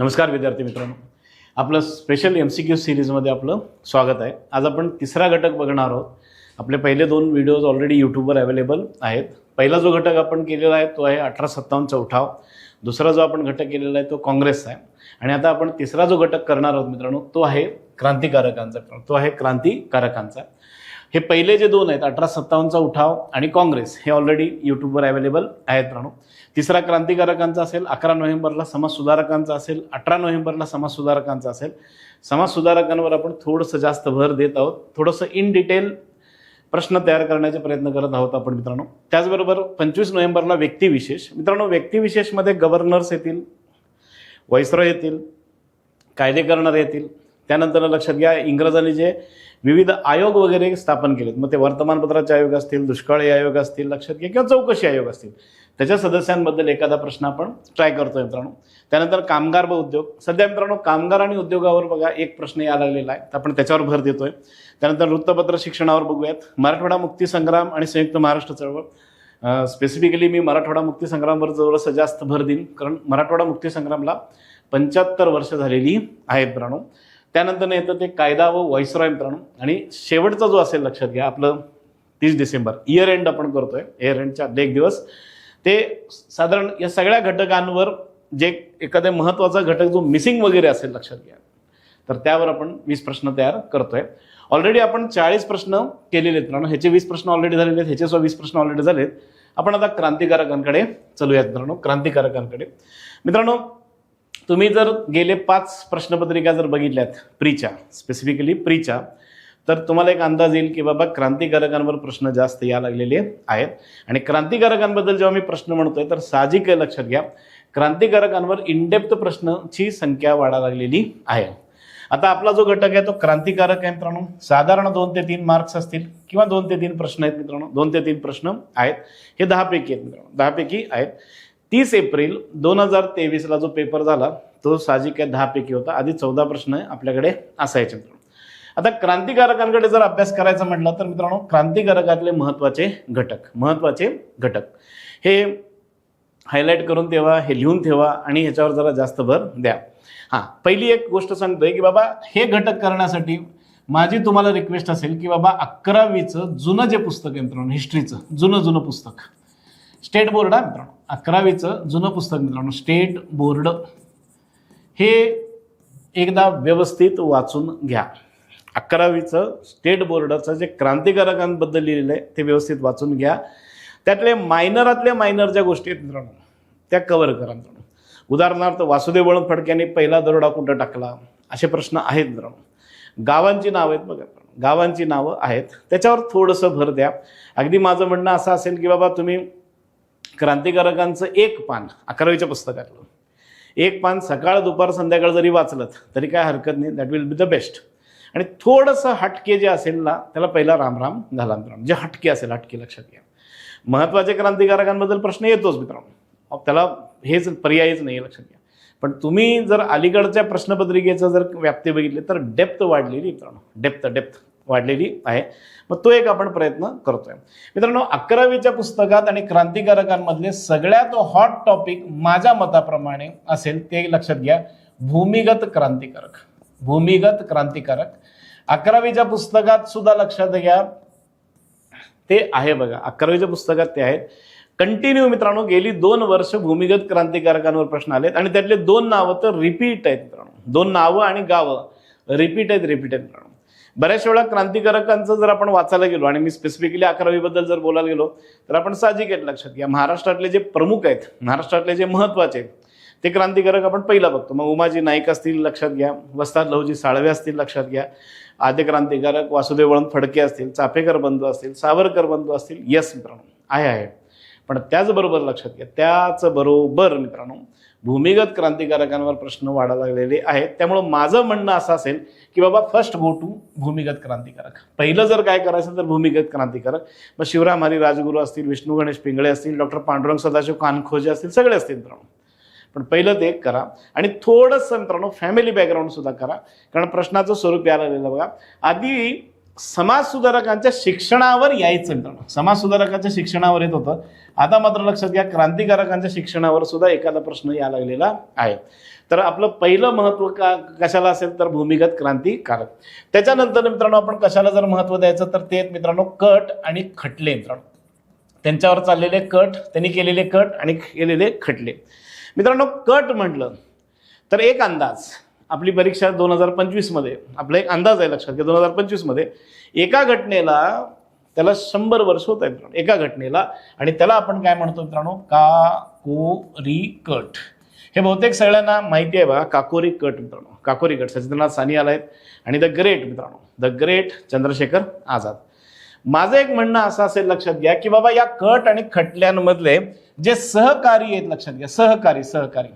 नमस्कार विद्यार्थी मित्रांनो, आपलं स्पेशल MCQ सिरीजमध्ये आपलं स्वागत आहे। आज आपण तिसरा घटक बघणार आहोत। आपले पहिले दोन व्हिडिओज ऑलरेडी यूट्यूबवर अवेलेबल आहेत। पहिला जो घटक आपण केलेला आहे तो आहे 1857 उठाव। दुसरा जो आपण घटक केलेला आहे तो काँग्रेसचा आहे आणि आता आपण तिसरा जो घटक करणार आहोत मित्रांनो तो आहे क्रांतिकारकांचा। हे पहिले जे दोन आहेत 1857 उठाव आणि काँग्रेस हे ऑलरेडी यूट्यूबवर अवेलेबल आहेत मित्रांनो। तिसरा क्रांतिकारकांचा असेल, 11 नोव्हेंबरला समाज सुधारकांचा असेल, 18 नोव्हेंबरला समाज सुधारकांचा असेल। समाज सुधारकांवर आपण थोडंसं जास्त भर देत आहोत, थोडंसं इन डिटेल प्रश्न तयार करण्याचे प्रयत्न करत आहोत आपण मित्रांनो। त्याचबरोबर 25 नोव्हेंबरला व्यक्तिविशेष। मित्रांनो व्यक्तिविशेषमध्ये गव्हर्नर्स येतील, व्हाईसरॉय येतील, कायदे करणारे येतील। त्यानंतर लक्षात घ्या इंग्रजांनी जे विविध आयोग वगैरे स्थापन केलेत, मग ते वर्तमानपत्राचे आयोग असतील, दुष्काळी आयोग असतील, लक्षात घ्या किंवा चौकशी आयोग असतील, त्याच्या सदस्यांबद्दल एखादा प्रश्न आपण ट्राय करतोय मित्रांनो। त्यानंतर कामगार व उद्योग। सध्या मित्रांनो कामगार आणि उद्योगावर बघा एक प्रश्न यायला लागलेला आहे, तर आपण त्याच्यावर भर देतोय। त्यानंतर वृत्तपत्र शिक्षणावर बघूयात, मराठवाडा मुक्ती संग्राम आणि संयुक्त महाराष्ट्र चळवळ। स्पेसिफिकली मी मराठवाडा मुक्ती संग्रामवर जवळचं जास्त भर देईन, कारण मराठवाडा मुक्ती संग्रामला 75 वर्ष झालेली आहेत मित्रांनो। त्यानंतर येतं ते कायदा व व्हाईसरॉय मित्रांनो। आणि शेवटचा जो असेल लक्षात घ्या आपलं 30 डिसेंबर इयर एंड आपण करतोय, इयर एंडच्या एक दिवस ते साधारण या सगळ्या घटकांवर जे एखाद्या महत्त्वाचा घटक जो मिसिंग वगैरे असेल लक्षात घ्या, तर त्यावर आपण 20 प्रश्न तयार करतोय। ऑलरेडी आपण 40 प्रश्न केलेले आहेत मित्रांनो, ह्याचे 20 प्रश्न ऑलरेडी झालेले आहेत, ह्याचे 20 प्रश्न ऑलरेडी झालेत। आपण आता क्रांतिकारकांकडे चलूयात मित्रांनो। क्रांतिकारकांकडे मित्रांनो तुम्ही जर गेले 5 प्रश्नपत्रिका जर बघितल्यात प्रीच्या, स्पेसिफिकली प्रीच्या, तर तुम्हाला एक अंदाज येईल की बाबा क्रांतिकारकांवर प्रश्न जास्त या लागलेले आहेत। आणि क्रांतिकारकांबद्दल जेव्हा मी प्रश्न म्हणतोय तर साहजिक आहे, लक्षात घ्या क्रांतिकारकांवर इनडेप्थ प्रश्नाची संख्या वाढायला लागलेली आहे। आता आपला जो घटक आहे तो क्रांतिकारक आहे मित्रांनो। साधारण 2 ते 3 मार्क्स असतील किंवा 2 ते 3 प्रश्न आहेत मित्रांनो, 2 ते 3 प्रश्न आहेत। हे 10 पैकी आहेत मित्रांनो, 10 पैकी आहेत। 30 एप्रिल 2023ला जो पेपर झाला तो साहजिक आहे 10 पैकी होता। आधी 14 प्रश्न आपल्याकडे असायचे मित्रांनो। आता क्रांतिकारकांकडे जर अभ्यास करायचा म्हटलं तर मित्रांनो क्रांतिकारकातले महत्त्वाचे घटक हे हायलाईट करून ठेवा, हे लिहून ठेवा आणि ह्याच्यावर जरा जास्त भर द्या। हां, पहिली एक गोष्ट सांगतोय की बाबा हे घटक करण्यासाठी माझी तुम्हाला रिक्वेस्ट असेल की बाबा 11वीचं जुनं जे पुस्तक आहे मित्रांनो, हिस्ट्रीचं जुनं पुस्तक, स्टेट बोर्ड आहे मित्रांनो, 11वीचं जुनं पुस्तक मित्रांनो, स्टेट बोर्ड, हे एकदा व्यवस्थित वाचून घ्या। 11वीचं स्टेट बोर्डाचं जे क्रांतिकारकांबद्दल लिहिलेलं आहे ते व्यवस्थित वाचून घ्या। त्यातले मायनर ज्या गोष्टी आहेत मित्रांनो त्या कव्हर करा मित्रांनो। उदाहरणार्थ वासुदेव बळवंत फडक्यांनी पहिला दरोडा कुठं टाकला, असे प्रश्न आहेत मित्रांनो। गावांची नावं आहेत बघा, गावांची नावं आहेत, त्याच्यावर थोडंसं भर द्या। अगदी माझं म्हणणं असं असेल की बाबा तुम्ही क्रांतिकारकांचं एक पान 11वीच्या पुस्तकातलं एक पान सकाळ दुपार संध्याकाळ जरी वाचलं तरी काय हरकत नाही, that will be the best. आणि थोडंसं हटके जे असेल ना त्याला पहिला राम घाला मित्रांनो, जे हटके असेल, हटके लक्षात घ्या। महत्त्वाच्या क्रांतिकारकांबद्दल प्रश्न येतोच मित्रांनो, त्याला हेच पर्यायच नाही, लक्षात घ्या। पण तुम्ही जर अलीकडच्या प्रश्नपत्रिकेचं जर व्याप्ती बघितली तर डेप्थ वाढलेली मित्रांनो, डेप्थ वाढलेली आहे। मग तो एक आपण प्रयत्न करतोय मित्रांनो। 11वीच्या पुस्तकात आणि क्रांतिकारकांमधले सगळ्यात हॉट टॉपिक माझ्या मताप्रमाणे असेल ते लक्षात घ्या, भूमिगत क्रांतिकारक। 11वीच्या पुस्तकात सुद्धा लक्षात घ्या ते आहे बघा, 11वीच्या पुस्तकात ते आहेत कंटिन्यू मित्रांनो। गेली 2 वर्ष भूमिगत क्रांतिकारकांवर प्रश्न आलेत आणि त्यातले 2 नावं तर रिपीट आहेत मित्रांनो, 2 नावं आणि गावं रिपीट आहेत मित्रांनो। बऱ्याच वेळा क्रांतिकारकांचं जर आपण वाचायला गेलो आणि मी स्पेसिफिकली 11वीबद्दल जर बोलायला गेलो तर आपण साहजिक आहेत, लक्षात घ्या महाराष्ट्रातले जे प्रमुख आहेत, महाराष्ट्रातले जे महत्त्वाचे आहेत ते क्रांतिकारक आपण पहिला बघतो। मग उमाजी नाईक असतील लक्षात घ्या, वस्ताद लहुजी साळवे असतील लक्षात घ्या, आद्य क्रांतिकारक वासुदेव बळवंत फडके असतील, चाफेकर बंधू असतील, सावरकर बंधू असतील, यस मित्रांनो आहे। पण त्याचबरोबर लक्षात घ्या, त्याचबरोबर मित्रांनो भूमिगत क्रांतिकारकांवर प्रश्न वाढायला लागलेले आहेत। त्यामुळे माझं म्हणणं असं असेल की बाबा फर्स्ट गो टू भूमिगत क्रांतिकारक। पहिलं जर काय करायचं तर भूमिगत क्रांतिकारक। मग शिवराम हरी राजगुरू असतील, विष्णू गणेश पिंगळे असतील, डॉक्टर पांडुरंग सदाशिव कानखोजे असतील, सगळे असतील मित्रांनो। पण पहिलं ते करा आणि थोडंसं मित्रांनो फॅमिली बॅकग्राऊंड सुद्धा करा, कारण प्रश्नाचं स्वरूप यायला लागलेलं बघा। आधी समाज सुधारकांच्या शिक्षणावर यायचं मित्रांनो, समाज सुधारकांच्या शिक्षणावर येत होतं, आता मात्र लक्षात घ्या क्रांतिकारकांच्या शिक्षणावर सुद्धा एखादा प्रश्न या लागलेला आहे। तर आपलं पहिलं महत्त्व कशाला असेल तर भूमिगत क्रांतिकारक. त्याच्यानंतर मित्रांनो आपण कशाला जर महत्त्व द्यायचं तर ते मित्रांनो कट आणि खटले. मित्रांनो त्यांच्यावर चाललेले कट, त्यांनी केलेले कट आणि केलेले खटले. मित्रांनो कट म्हटलं तर एक अंदाज, आपली परीक्षा 2025 मध्ये आपला एक अंदाज आहे लक्षात घ्या. 2025 मध्ये एका घटनेला त्याला 100 वर्ष होत आहेत मित्रांनो, एका घटनेला. आणि त्याला आपण काय म्हणतो मित्रांनो, काकोरी कट. हे बहुतेक सगळ्यांना माहिती आहे बघा, काकोरी कट मित्रांनो. काकोरी कट सचिंद्रनाथ सानी आला आहेत आणि द ग्रेट मित्रांनो, द ग्रेट चंद्रशेखर आझाद. माझं एक म्हणणं असं असेल लक्षात घ्या की बाबा या कट आणि खटल्यांमधले जे सहकारी आहेत लक्षात घ्या, सहकारी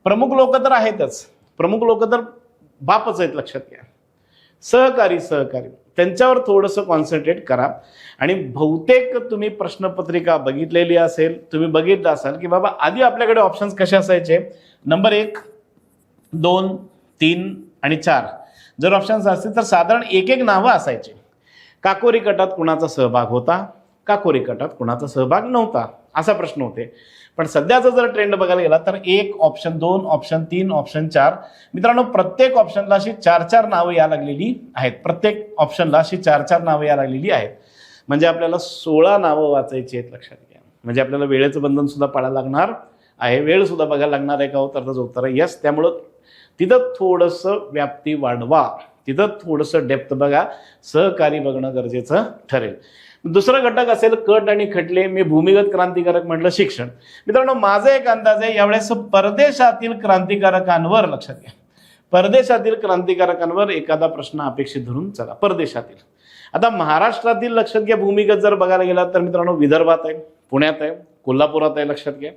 प्रमुख लोक तर आहेतच, प्रमुख लोक तर बापच आहेत लक्षात घ्या. सहकारी त्यांच्यावर थोडंसं कॉन्सन्ट्रेट करा. आणि बहुतेक तुम्ही प्रश्नपत्रिका बघितलेली असेल, तुम्ही बघितलं असाल की बाबा आधी आपल्याकडे ऑप्शन्स कसे असायचे, नंबर 1, 2, 3 आणि 4 जर ऑप्शन्स असतील तर साधारण एक नावं असायचे. काकोरी कटात कुणाचा सहभाग होता, काकोरी कटात कुणाचा सहभाग नव्हता, असा प्रश्न होते. पण सध्याचा जर ट्रेंड बघायला गेला तर 1, ऑप्शन 2, ऑप्शन 3, ऑप्शन 4 मित्रांनो प्रत्येक ऑप्शनला अशी 4-4 नावं या लागलेली आहेत. प्रत्येक ऑप्शनला अशी 4-4 नावं या लागलेली आहेत. म्हणजे आपल्याला 16 नावं वाचायची आहेत लक्षात घ्या. म्हणजे आपल्याला वेळेचं बंधन सुद्धा पाळायला लागणार आहे, वेळ सुद्धा बघायला लागणार आहे का उत्तराचं उत्तर आहे यस. त्यामुळं तिथं थोडंसं व्याप्ती वाढवा, तिथं थोडंसं डेप्थ बघा, सहकारी बघणं गरजेचं ठरेल. दुसरा घटक असेल कट आणि खटले. मी भूमिगत क्रांतिकारक म्हटलं शिक्षण. मित्रांनो माझा एक अंदाज आहे यावेळेस परदेशातील क्रांतिकारकांवर लक्षात घ्या, परदेशातील क्रांतिकारकांवर एखादा प्रश्न अपेक्षित धरून चला. परदेशातील आता महाराष्ट्रातील लक्षात घ्या भूमिगत जर बघायला गेला तर मित्रांनो विदर्भात आहे, पुण्यात आहे, कोल्हापुरात आहे लक्षात घ्या.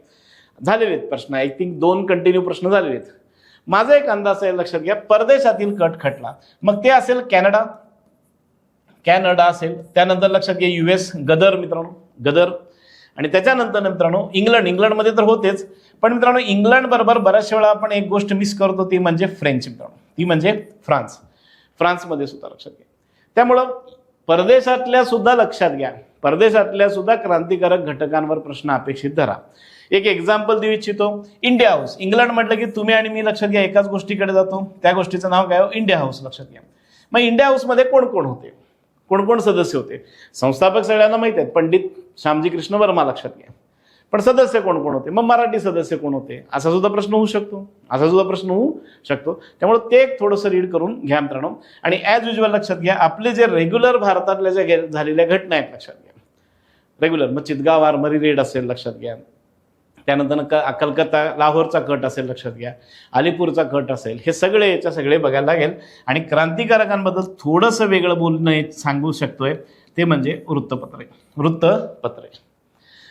झालेले आहेत प्रश्न, आय थिंक 2 कंटिन्यू प्रश्न झालेले आहेत. माझा एक अंदाज आहे लक्षात घ्या परदेशातील कट खटला, मग ते असेल कॅनडा असेल. त्यानंतर लक्षात घ्या US, गदर मित्रांनो, गदर. आणि त्याच्यानंतर मित्रांनो इंग्लंडमध्ये तर होतेच, पण मित्रांनो इंग्लंड बरोबर बऱ्याचशा वेळा आपण एक गोष्ट मिस करतो ती म्हणजे फ्रेंच मित्रांनो, ती म्हणजे फ्रान्समध्ये सुद्धा लक्षात घ्या. त्यामुळं परदेशातल्या सुद्धा लक्षात घ्या, परदेशातल्या सुद्धा क्रांतिकारक घटकांवर प्रश्न अपेक्षित धरा. एक एक्झाम्पल देऊ इच्छितो, इंडिया हाऊस. इंग्लंड म्हटलं की तुम्ही आणि मी लक्षात घ्या एकाच गोष्टीकडे जातो, त्या गोष्टीचं नाव काय, इंडिया हाऊस लक्षात घ्या. मग इंडिया हाऊसमध्ये कोण कोण होते, कोण सदस्य होते. संस्थापक सगळ्यांना माहित आहेत, पंडित श्यामजी कृष्ण वर्मा लक्षात घ्या. पण सदस्य कोण होते, मग मराठी सदस्य कोण होते, असा सुद्धा प्रश्न होऊ शकतो. त्यामुळे ते थोडंसं रीड करून घ्या मित्रांनो. आणि ॲज युजल लक्षात घ्या आपले जे रेग्युलर भारतातल्या ज्या झालेल्या घटना आहेत लक्षात घ्या, रेग्युलर मग चितगाव आर्मरी रेड असेल लक्षात घ्या, त्यानंतर कलकत्ता लाहोरचा कट असेल लक्षात घ्या, अलीपूरचा कट असेल, हे सगळे बघायला लागेल. आणि क्रांतिकारकांबद्दल थोडंसं वेगळं बोलणं सांगू शकतोय ते म्हणजे वृत्तपत्रे.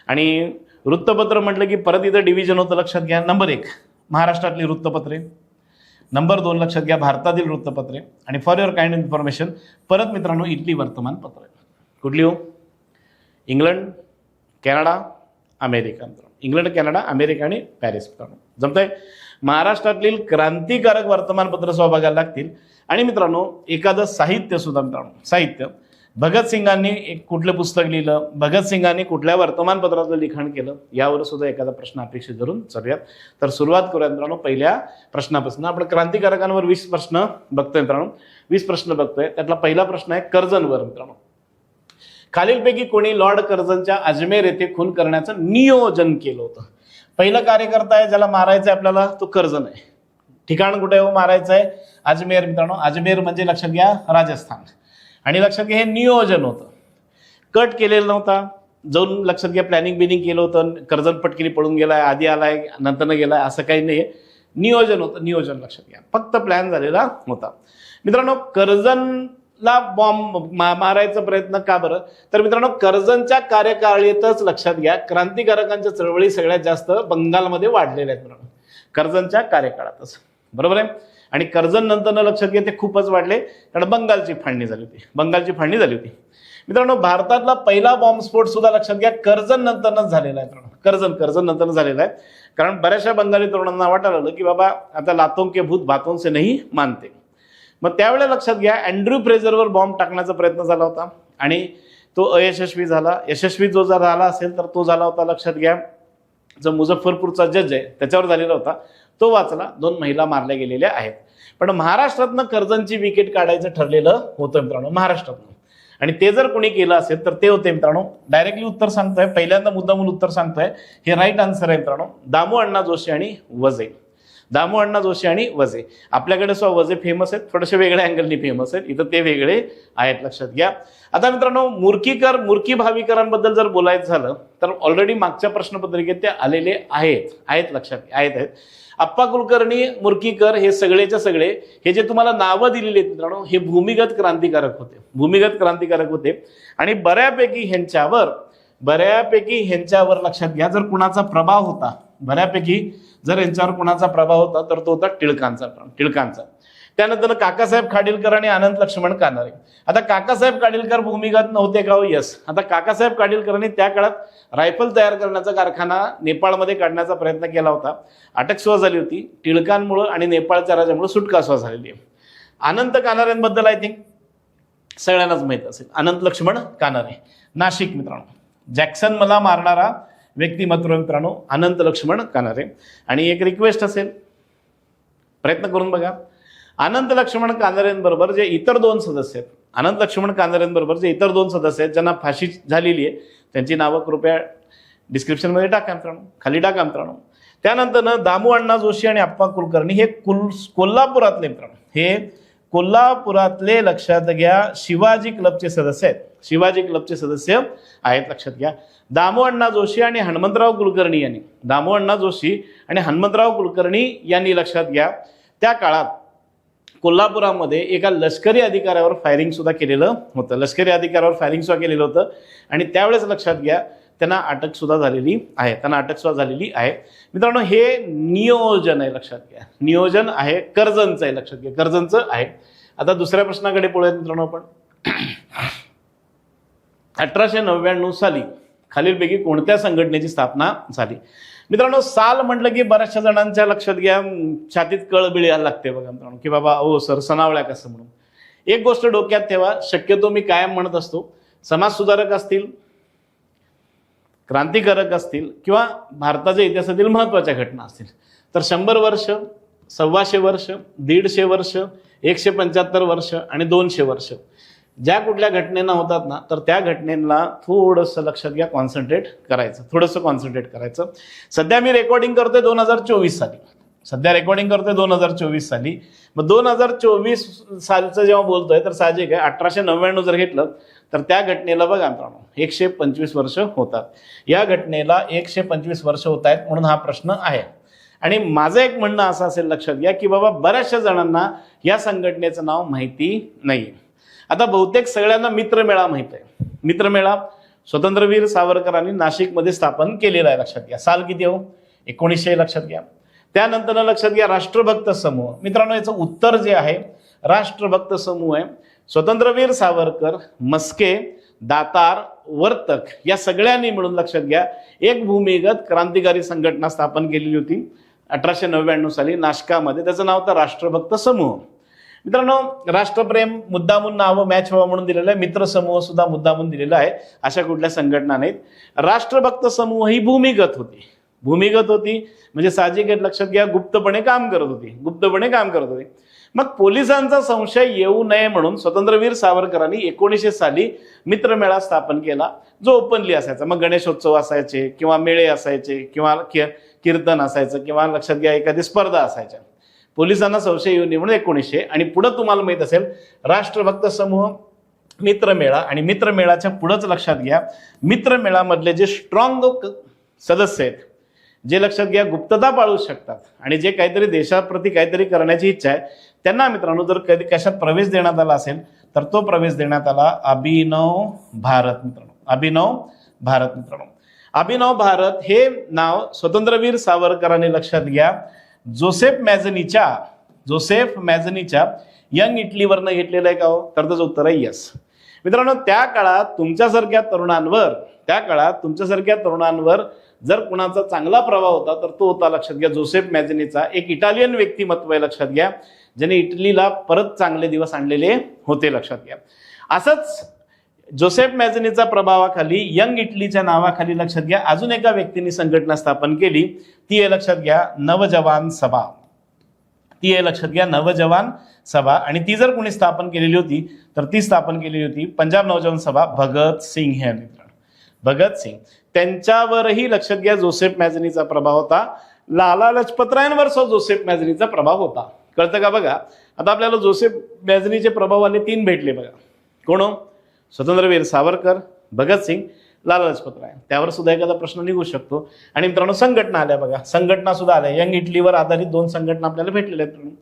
आणि वृत्तपत्र म्हटलं की परत इथं डिव्हिजन होतं लक्षात घ्या. नंबर 1 महाराष्ट्रातली वृत्तपत्रे, नंबर 2 लक्षात घ्या भारतातील वृत्तपत्रे. आणि फॉर युअर काइंड इन्फॉर्मेशन परत मित्रांनो इथली वर्तमानपत्रे. कुठली हो, England, Canada, America. England, Canada, America आणि पॅरिस मित्रांनो जमतंय. महाराष्ट्रातील क्रांतिकारक वर्तमानपत्र बघायला लागतील. आणि मित्रांनो एखादं साहित्य सुद्धा मित्रांनो, साहित्य भगतसिंगांनी एक कुठलं पुस्तक लिहिलं, भगतसिंगांनी कुठल्या वर्तमानपत्राचं लिखाण केलं, यावर सुद्धा एखादा प्रश्न अपेक्षित धरून चलूयात. तर सुरुवात करूया मित्रांनो पहिल्या प्रश्नापासून. आपण क्रांतिकारकांवर 20 प्रश्न बघतोय मित्रांनो, 20 प्रश्न बघतोय. त्यातला पहिला प्रश्न आहे कर्जनवर मित्रांनो. खालीलपैकी कोणी लॉर्ड कर्झनच्या अजमेर येथे खून करण्याचं नियोजन केलं होतं. पहिलं कार्यकर्ता आहे ज्याला मारायचं आहे आपल्याला, तो कर्झन आहे. ठिकाण कुठे हो, मारायचं आहे अजमेर मित्रांनो. अजमेर म्हणजे लक्षात घ्या राजस्थान. आणि लक्षात घ्या हे नियोजन होतं, कट केलेलं नव्हता. जाऊन लक्षात घ्या प्लॅनिंग बिनिंग केलं होतं. कर्झन पटकिनी पळून गेलाय, आधी आलाय, नंतरनं गेलाय, असं काही नाही. नियोजन होतं, नियोजन लक्षात घ्या, फक्त प्लॅन झालेला होता. मित्रांनो कर्झनला बॉम्ब मारायचा प्रयत्न का बरं, तर मित्रांनो कर्झनच्या कार्यकाळीतच लक्षात घ्या क्रांतिकारकांच्या चळवळी सगळ्यात जास्त बंगालमध्ये वाढलेल्या आहेत मित्रांनो, कर्झनच्या कार्यकाळातच, बरोबर आहे. आणि कर्झन नंतर लक्षात घ्या ते खूपच वाढले कारण बंगालची फाळणी झाली होती. मित्रांनो भारतातला पहिला बॉम्बस्फोट सुद्धा लक्षात घ्या कर्झन नंतरच झालेला आहे मित्रांनो. कर्झन नंतर झालेला आहे. कारण बऱ्याचशा बंगाली तरुणांना वाटायला लागलं की बाबा आता लातों के भूत बातों से नहीं मानते. मग त्यावेळेला लक्षात घ्या अँड्र्यू फ्रेझरवर बॉम्ब टाकण्याचा प्रयत्न झाला होता आणि तो अयशस्वी झाला. यशस्वी जो जर झाला असेल तर तो झाला होता लक्षात घ्या जो मुझफ्फरपूरचा जज आहे त्याच्यावर झालेला होता तो वाचला. 2 महिला मारल्या गेलेल्या आहेत. पण महाराष्ट्रातनं कर्जनची विकेट काढायचं ठरलेलं होतं मित्रांनो, महाराष्ट्रातनं. आणि ते जर कोणी केलं असेल तर ते होते मित्रांनो, डायरेक्टली उत्तर सांगतोय, पहिल्यांदा मुद्दामून उत्तर सांगतोय, हे राईट आन्सर आहे मित्रांनो, दामू अण्णा जोशी आणि वजे. दामू अण्णा जोशी आणि वजे. आपल्याकडे वजे फेमस आहेत, थोडेसे वेगळ्या अँगलनी फेमस आहेत, इथं ते वेगळे आहेत, लक्षात घ्या. आता मित्रांनो, मूर्खी भाविकरांबद्दल जर बोलायचं झालं तर ऑलरेडी मागच्या प्रश्नपत्रिकेत ते आलेले आहेत लक्षात आहेत. अप्पा कुलकर्णी, मूर्खीकर हे सगळेच्या सगळे हे जे तुम्हाला नावं दिलेली आहेत मित्रांनो, हे भूमिगत क्रांतिकारक होते. आणि बऱ्यापैकी ह्यांच्यावर लक्षात घ्या, जर कुणाचा प्रभाव होता, जर यांच्यावर कुणाचा प्रभाव होता तर तो होता टिळकांचा. त्यानंतर काकासाहेब खाडिलकर आणि अनंत लक्ष्मण कानारे. आता काकासाहेब खाडिलकर भूमिगत नव्हते का? यस. आता काकासाहेब खाडिलकरांनी त्या काळात रायफल तयार करण्याचा कारखाना नेपाळमध्ये काढण्याचा प्रयत्न केला होता. अटकसुद्धा झाली होती. टिळकांमुळे आणि नेपाळच्या राजामुळे सुटकासुद्धा झालेली आहे. अनंत कानारेंबद्दल आय थिंक सगळ्यांनाच माहित असेल. अनंत लक्ष्मण कानारे, नाशिक मित्रांनो. जॅक्सन मला मारणारा व्यक्तिमत्व मित्रांनो, अनंत लक्ष्मण कानारे. आणि एक रिक्वेस्ट असेल, प्रयत्न करून बघा, अनंत लक्ष्मण कानारेंबरोबर जे इतर 2 सदस्य आहेत, ज्यांना फाशी झालेली आहे, त्यांची नावं कृपया डिस्क्रिप्शनमध्ये टाका मित्रांनो, खाली टाका मित्रांनो. त्यानंतर दामू अण्णा जोशी आणि अप्पा कुलकर्णी हे कोल्हापुरातले मित्रांनो, हे कोल्हापुरातले लक्षात घ्या शिवाजी क्लबचे सदस्य आहेत, लक्षात घ्या. दामू अण्णा जोशी आणि हनुमंतराव कुलकर्णी यांनी लक्षात घ्या त्या काळात कोल्हापुरामध्ये एका लष्करी अधिकाऱ्यावर फायरिंग सुद्धा केलेलं होतं. आणि त्यावेळेस लक्षात घ्या त्यांना अटक सुद्धा झालेली आहे. मित्रांनो, हे नियोजन आहे, लक्षात घ्या. नियोजन आहे, कर्जनचं आहे, लक्षात घ्या, कर्जनचं आहे. आता दुसऱ्या प्रश्नाकडे पळूयात मित्रांनो आपण. 1899 साली खालीलपैकी कोणत्या संघटनेची स्थापना झाली? मित्रांनो, साल म्हटलं की बऱ्याचशा जणांच्या लक्षात घ्या छातीत कळबिळ यायला लागते बघा मित्रांनो, की बाबा ओ सर सणावळ्या कसं म्हणून. एक गोष्ट डोक्यात ठेवा, शक्यतो मी कायम म्हणत असतो, समाजसुधारक असतील, क्रांतिकारक असतील किंवा भारताच्या इतिहासातील महत्त्वाच्या घटना असतील तर 100 वर्ष, 125 वर्ष, 150 वर्ष, 175 वर्ष आणि 200 वर्ष ज्या कुठल्या घटनेना होतात ना, तर त्या घटनेला थोडंसं लक्षात घ्या कॉन्सन्ट्रेट करायचं. सध्या मी रेकॉर्डिंग करतोय 2024 साली. मग 2024 सालचं जेव्हा बोलतोय तर साहजिक आहे 1899 जर घेतलं तर त्या घटनेला बघा मित्रांनो 125 वर्ष होतात. या घटनेला 125 वर्ष होत आहेत म्हणून हा प्रश्न आहे. आणि माझं एक म्हणणं असं असेल, लक्षात घ्या, की बाबा बऱ्याचशा जणांना या संघटनेचं नाव माहिती नाही. आता बहुतेक सगळ्यांना मित्रमेळा माहित आहे. मित्रमेळा स्वतंत्रवीर सावरकरांनी नाशिकमध्ये स्थापन केलेला आहे, लक्षात घ्या. साल किती हो? 1900 लक्षात घ्या. त्यानंतर लक्षात घ्या राष्ट्रभक्त समूह. मित्रांनो, याचं उत्तर जे आहे राष्ट्रभक्त समूह आहे. स्वतंत्रवीर सावरकर, मस्के, दातार, वर्तक या सगळ्यांनी मिळून लक्षात घ्या एक भूमिगत क्रांतिकारी संघटना स्थापन केलेली होती 1899 साली नाशकामध्ये. त्याचं नाव होतं राष्ट्रभक्त समूह. मित्रांनो, राष्ट्रप्रेम मुद्दामून नावं मॅच व्हावं म्हणून दिलेलं आहे. मित्र समूह सुद्धा मुद्दामून दिलेला आहे. अशा कुठल्या संघटना नाहीत. राष्ट्रभक्त समूह ही भूमिगत होती म्हणजे साहजिक लक्षात घ्या गुप्तपणे काम करत होती. मग पोलिसांचा संशय येऊ नये म्हणून स्वतंत्रवीर सावरकरांनी 1900 साली मित्रमेळा स्थापन केला जो ओपनली असायचा. मग गणेशोत्सव असायचे किंवा मेळे असायचे किंवा कीर्तन असायचं किंवा लक्षात घ्या एखादी स्पर्धा असायच्या. पोलिसांना संशय येऊ नये म्हणून 1900. आणि पुढे तुम्हाला माहित असेल राष्ट्रभक्त समूह, मित्रमेळा आणि मित्रमेळाच्या पुढेच लक्षात घ्या मित्रमेळामधले जे स्ट्रॉंग सदस्य आहेत, जे लक्षात घ्या गुप्तता पाळू शकतात आणि जे काहीतरी देशाप्रती काहीतरी करण्याची इच्छा आहे, त्यांना मित्रांनो जर कधी कशात प्रवेश देण्यात आला असेल तर तो प्रवेश देण्यात आला अभिनव भारत मित्रांनो. अभिनव भारत हे नाव स्वतंत्रवीर सावरकरांनी लक्षात घ्या जोसेफ मॅझनीच्या यंग इटलीवरनं घेतलेलं आहे का हो? तर त्याचं उत्तर आहे यस. मित्रांनो, त्या काळात तुमच्यासारख्या तरुणांवर जर कुणाचा चांगला प्रभाव होता तर तो होता लक्षात घ्या जोसेफ मॅझनीचा. एक इटालियन व्यक्तिमत्व आहे लक्षात घ्या, ज्याने इटलीला परत चांगले दिवस आणलेले होते लक्षात घ्या. असंच जोसेफ मॅझनीचा प्रभावाखाली यंग इटलीच्या नावाखाली लक्षात घ्या अजून एका व्यक्तीने संघटना स्थापन केली, ती आहे लक्षात घ्या नवजवान सभा. ती आहे लक्षात घ्या नवजवान सभा. आणि ती जर कोणी स्थापन केलेली होती तर ती स्थापन केलेली होती पंजाब नवजवान सभा, भगत सिंग हे मित्रांनो, भगत सिंग. त्यांच्यावरही लक्षात घ्या जोसेफ मॅझनीचा प्रभाव होता. लाला लजपतरायांवर जोसेफ मॅझनीचा प्रभाव होता. कळतं का बघा. आता आपल्याला जोसेफ मॅझनीचे प्रभाववाले 3 भेटले बघा. कोण? स्वतंत्रवीर सावरकर, भगतसिंग, लाला लजपत राय. त्यावर सुद्धा एखादा प्रश्न निघू शकतो. आणि मित्रांनो संघटना आल्या बघा, संघटना सुद्धा आल्या. यंग इटलीवर आधारित 2 संघटना आपल्याला भेटलेल्या आहेत.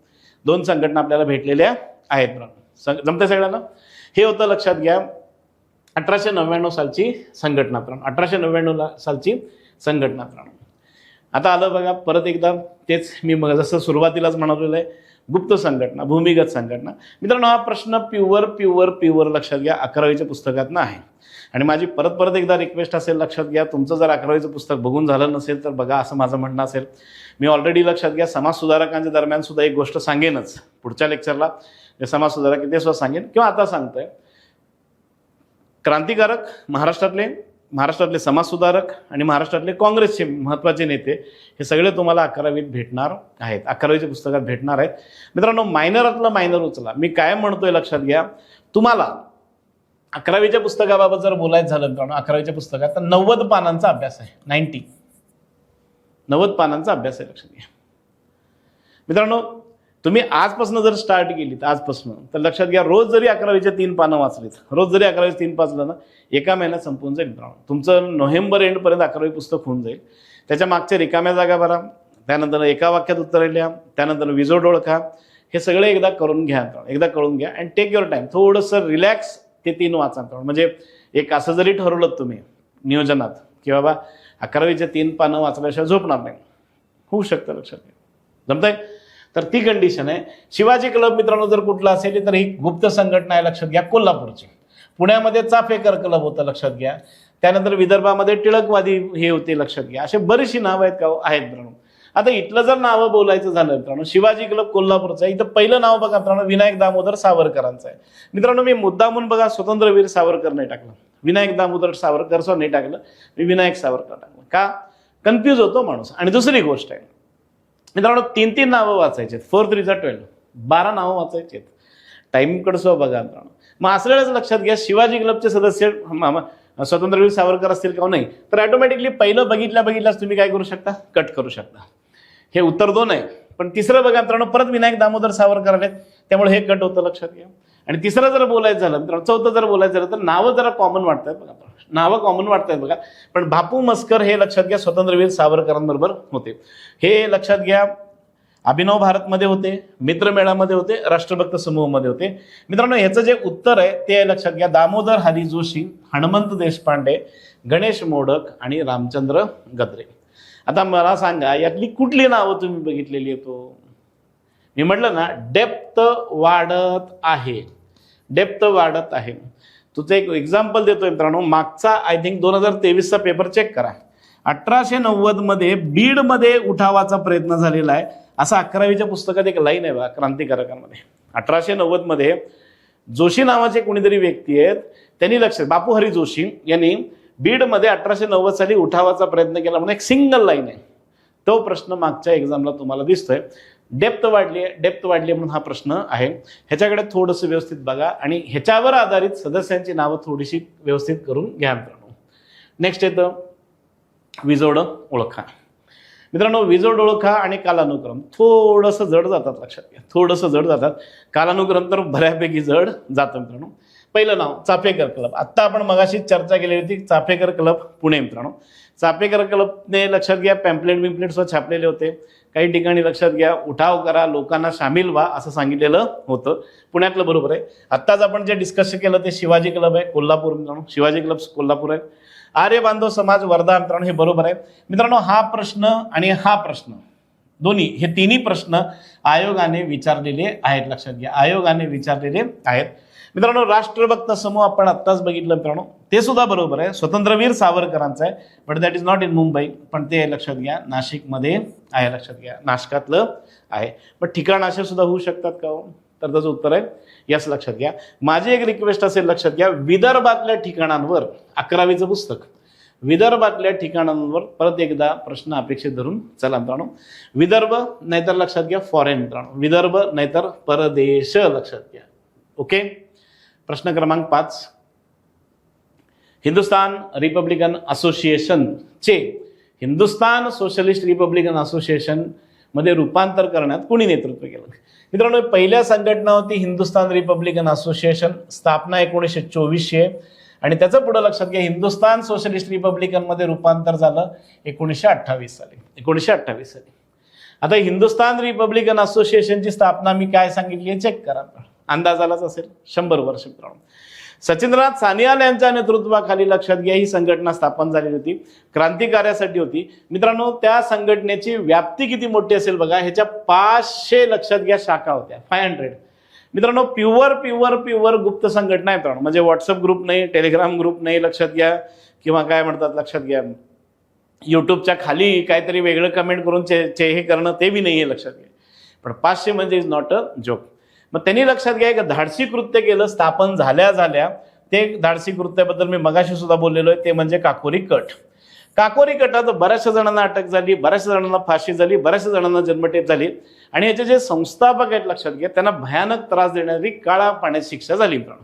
2 संघटना आपल्याला भेटलेल्या आहेत मित्रांनो. जमते सगळ्यांना. हे होतं लक्षात घ्या 1899 सालची संघटना मित्रांनो. 1899 सालची संघटना मित्रांनो. आता आलं बघा परत एकदा तेच मी मग जसं सुरुवातीलाच म्हणालेलं आहे, गुप्त संघटना, भूमिगत संघटना. मित्रांनो हा प्रश्न प्युअर लक्षात घ्या 11वीच्या पुस्तकातनं आहे. आणि माझी परत एकदा रिक्वेस्ट असेल, लक्षात घ्या तुमचं जर 11वीचं पुस्तक बघून झालं नसेल तर बघा, असं माझं म्हणणं असेल. मी ऑलरेडी लक्षात घ्या समाज सुधारकांच्या दरम्यान सुद्धा एक गोष्ट सांगेनच पुढच्या लेक्चरला, जे समाज सुधारक ते सुद्धा सांगेन किंवा आता सांगतोय. क्रांतिकारक महाराष्ट्रातले समाज सुधारक आणि महाराष्ट्रातले काँग्रेसचे महत्त्वाचे नेते हे सगळे तुम्हाला 11वीत भेटणार आहेत, 11वीच्या पुस्तकात भेटणार आहेत. मित्रांनो मायनरातलं मायनर उचला. मी काय म्हणतोय लक्षात घ्या, तुम्हाला 11वीच्या पुस्तकाबाबत जर बोलायचं झालं मित्रांनो 11वीच्या पुस्तकात तर 90 पानांचा अभ्यास आहे. 90 पानांचा अभ्यास आहे लक्षात घ्या. मित्रांनो तुम्ही आजपासून जर स्टार्ट केली तर आजपासून तर लक्षात घ्या रोज जरी 11वीचे 3 पानं वाचलीत, रोज जरी 11वीचे 3 वाचलं ना, एका महिन्यात संपून जाईल मित्रांनो. तुमचं नोव्हेंबर एंडपर्यंत 11वी पुस्तक होऊन जाईल. त्याच्या मागच्या रिकाम्या जागा भरा, त्यानंतर एका वाक्यात उत्तर लिहा, त्यानंतर विजोड ओळखा. हे सगळे एकदा करून घ्या मित्रांनो, एकदा करून घ्या. अँड टेक युअर टाइम, थोडंसं रिलॅक्स ते 3 वाचा मित्रांनो. म्हणजे एक असं जरी ठरवलं तुम्ही नियोजनात की बाबा 11वीचे 3 पानं वाचल्याशिवाय झोपणार नाही, होऊ शकतं लक्षात घ्या. जमतंय? तर ती कंडिशन आहे. शिवाजी क्लब मित्रांनो जर कुठला असेल तर ही गुप्त संघटना आहे लक्षात घ्या कोल्हापूरची. पुण्यामध्ये चाफेकर क्लब होतं लक्षात घ्या. त्यानंतर विदर्भामध्ये टिळकवादी हे होते लक्षात घ्या. असे बरीचशी नावं आहेत का आहेत मित्रांनो. आता इथलं जर नावं बोलायचं झालं मित्रांनो, शिवाजी क्लब कोल्हापूरचं आहे. इथं पहिलं नाव बघा मित्रांनो विनायक दामोदर सावरकरांचं आहे. मित्रांनो मी मुद्दामून बघा स्वतंत्रवीर सावरकर नाही टाकलं, विनायक दामोदर सावरकर असं नाही टाकलं, मी विनायक सावरकर टाकलं. का? कन्फ्यूज होतो माणूस. आणि दुसरी गोष्ट आहे मित्रांनो 3 नावं वाचायचे, 4 3 12, 12 नावं वाचायचे. टाइमकडे सो बघा मित्रांनो. मग असलेलंच लक्षात घ्या शिवाजी क्लबचे सदस्य स्वतंत्रवीर सावरकर असतील का नाही, तर ऑटोमॅटिकली पहिलं बघितल्याच तुम्ही काय करू शकता, कट करू शकता. हे उत्तर 2 आहे. पण तिसरं बघा मित्रांनो परत विनायक दामोदर सावरकर आले, त्यामुळे हे कट होतं लक्षात घ्या. आणि तिसरं जर बोलायचं झालं मित्रांनो, चौथं जर बोलायचं झालं तर नावं जरा कॉमन वाटतात बघा, नावं कॉमन वाटतात बघा. पण बापू मस्कर हे लक्षात घ्या स्वतंत्रवीर सावरकरांबरोबर होते. हे लक्षात घ्या अभिनव भारतमध्ये होते, मित्रमेळामध्ये होते, राष्ट्रभक्त समूहामध्ये होते. मित्रांनो ह्याचं जे उत्तर आहे ते लक्षात घ्या दामोदर हरी जोशी, हनुमंत देशपांडे, गणेश मोडक आणि रामचंद्र गद्रे. आता मला सांगा यातली कुठली नावं तुम्ही बघितलेली आहेत? मी म्हटलं ना डेप्थ वाढत आहे, डेप्थ वाढत आहे. तुझं एक एक्झाम्पल देतोय मित्रांनो. मागचा आय थिंक 2023चा पेपर चेक करा. 1890 मध्ये बीडमध्ये उठावाचा प्रयत्न झालेला आहे असं 11वीच्या पुस्तकात एक लाईन आहे बघा क्रांतिकारकांमध्ये. 1890 मध्ये जोशी नावाचे कोणीतरी व्यक्ती आहेत, त्यांनी लक्षात बापू हरी जोशी यांनी बीडमध्ये 1890 साली उठावाचा प्रयत्न केला म्हणून एक सिंगल लाईन आहे. तो प्रश्न मागच्या एक्झामला तुम्हाला दिसतोय. डेप्थ वाढली म्हणून हा प्रश्न आहे. ह्याच्याकडे थोडंसं व्यवस्थित बघा आणि ह्याच्यावर आधारित सदस्यांची नावं थोडीशी व्यवस्थित करून घ्या मित्रांनो. नेक्स्ट येतं विजोड ओळखा. मित्रांनो विजोड ओळखा आणि कालानुक्रम थोडंसं जड जातात लक्षात घ्या, थोडंसं जड जातात. कालानुक्रम तर बऱ्यापैकी जड जातं मित्रांनो. पहिलं नाव चाफेकर क्लब. आत्ता आपण मगाशी चर्चा केलेली होती चाफेकर क्लब पुणे मित्रांनो. चाफेकर क्लबने लक्षात घ्या पॅम्पलेट सुद्धा छापलेले होते. काही ठिकाणी लक्षात घ्या उठाव करा, लोकांना सामील व्हा असं सांगितलेलं होतं. पुण्यातलं बरोबर आहे. आत्ताच आपण जे डिस्कस केलं ते शिवाजी क्लब आहे कोल्हापूर मित्रांनो, शिवाजी क्लब कोल्हापूर आहे. आर्य बांधव समाज वर्धा मित्रांनो हे बरोबर आहे. मित्रांनो हा प्रश्न आणि हा प्रश्न दोन्ही हे तिन्ही प्रश्न आयोगाने विचारलेले आहेत लक्षात घ्या, आयोगाने विचारलेले आहेत. मित्रांनो राष्ट्रभक्त समूह आपण आत्ताच बघितलं मित्रांनो, ते सुद्धा बरोबर आहे, स्वतंत्रवीर सावरकरांचं आहे. But that is not in Mumbai, पण ते लक्षात घ्या नाशिकमध्ये आहे लक्षात घ्या, नाशकातलं आहे. पण ठिकाण असे सुद्धा होऊ शकतात का? तर त्याचं उत्तर आहे यस. लक्षात घ्या. माझी एक रिक्वेस्ट असेल, लक्षात घ्या, विदर्भातल्या ठिकाणांवर 11वीचं पुस्तक, विदर्भातल्या ठिकाणांवर परत एकदा प्रश्न अपेक्षित धरून चला मित्रांनो. विदर्भ नाहीतर लक्षात घ्या फॉरेन मित्रांनो, विदर्भ नाहीतर परदेश लक्षात घ्या. ओके. प्रश्न क्रमांक 5, हिंदुस्तान रिपब्लिकन असोसिएशनचे हिंदुस्तान सोशलिस्ट रिपब्लिकन असोसिएशन मध्ये रूपांतर करण्यात कोणी नेतृत्व केलं? मित्रांनो, पहिल्या संघटना होती हिंदुस्तान रिपब्लिकन असोसिएशन, स्थापना 1924 आणि त्याचं पुढे लक्षात घ्या हिंदुस्तान सोशलिस्ट रिपब्लिकन मध्ये रूपांतर झालं 1928 साली. 1928 साली. आता हिंदुस्तान रिपब्लिकन असोसिएशनची स्थापना मी काय सांगितली आहे चेक करा, अंदाजालाच असेल 100 वर्ष मित्रांनो. सचिंद्रनाथ सान्याल यांच्या नेतृत्वाखाली लक्षात घ्या ही संघटना स्थापन झालेली होती, क्रांतिकार्यासाठी होती मित्रांनो. त्या संघटनेची व्याप्ती किती मोठी असेल बघा, ह्याच्या 500 लक्षात घ्या शाखा होत्या, 500 मित्रांनो. प्युअर गुप्त संघटना आहे मित्रांनो, म्हणजे व्हॉट्सअप ग्रुप नाही, टेलिग्राम ग्रुप नाही लक्षात घ्या, किंवा काय म्हणतात लक्षात घ्या युट्यूबच्या खाली काहीतरी वेगळं कमेंट करून हे करणं ते बी नाही आहे लक्षात घ्या. पण 500 म्हणजे इज नॉट अ जोक. मग त्यांनी लक्षात घ्या एक धाडसी कृत्य केलं स्थापन झाल्या ते धाडसी कृत्याबद्दल मी मगाशी सुद्धा बोललेलो आहे, ते म्हणजे काकोरी कट. काकोरी कटात बऱ्याचशा जणांना अटक झाली, बऱ्याचशा जणांना फाशी झाली, बऱ्याचशा जणांना जन्मठेप झाली आणि याचे जे संस्थापक आहेत लक्षात घ्या त्यांना भयानक त्रास देणारी काळा पाण्याची शिक्षा झाली मित्रांनो.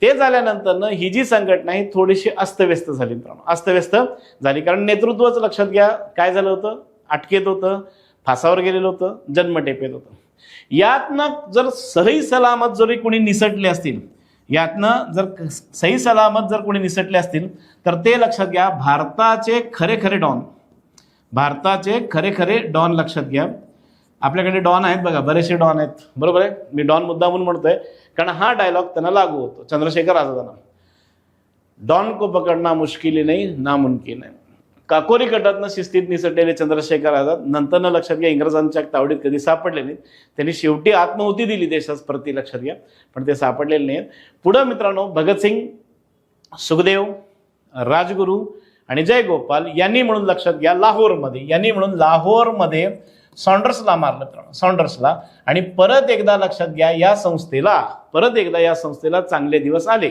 ते झाल्यानंतर ही जी संघटना ही थोडीशी अस्तव्यस्त झाली मित्रांनो, अस्तव्यस्त झाली कारण नेतृत्वच लक्षात घ्या काय झालं होतं, अटकेत होतं, फासावर गेलेलं होतं, जन्मठेपेत होतं. यातनं जर सही सलामत जरी कोणी निसटले असतील, यातनं जर सही सलामत जर कोणी निसटले असतील तर ते लक्षात घ्या भारताचे खरे डॉन, भारताचे खरे डॉन लक्षात घ्या. आपल्याकडे डॉन आहेत बघा, बरेचसे डॉन आहेत, बरोबर आहे. मी डॉन मुद्दा म्हणून म्हणतोय कारण हा डायलॉग त्यांना लागू होतो चंद्रशेखर आझादांना. डॉन को पकडना मुश्किल नाही नामुमकिन आहे. काकोरी कटातनं शिस्तीत निसटलेले चंद्रशेखर आझाद नंतरनं लक्षात घ्या इंग्रजांच्या तावडीत कधी सापडले नाहीत. त्यांनी शेवटी आत्माहुती दिली देशाच प्रति लक्षात घ्या, पण ते सापडलेले नाहीत. पुढं मित्रांनो भगतसिंग, सुखदेव, राजगुरू आणि जयगोपाल यांनी म्हणून लक्षात घ्या लाहोरमध्ये सॉन्डर्सला मारलं मित्रांनो, सॉन्डर्सला. आणि परत एकदा लक्षात घ्या या संस्थेला चांगले दिवस आले.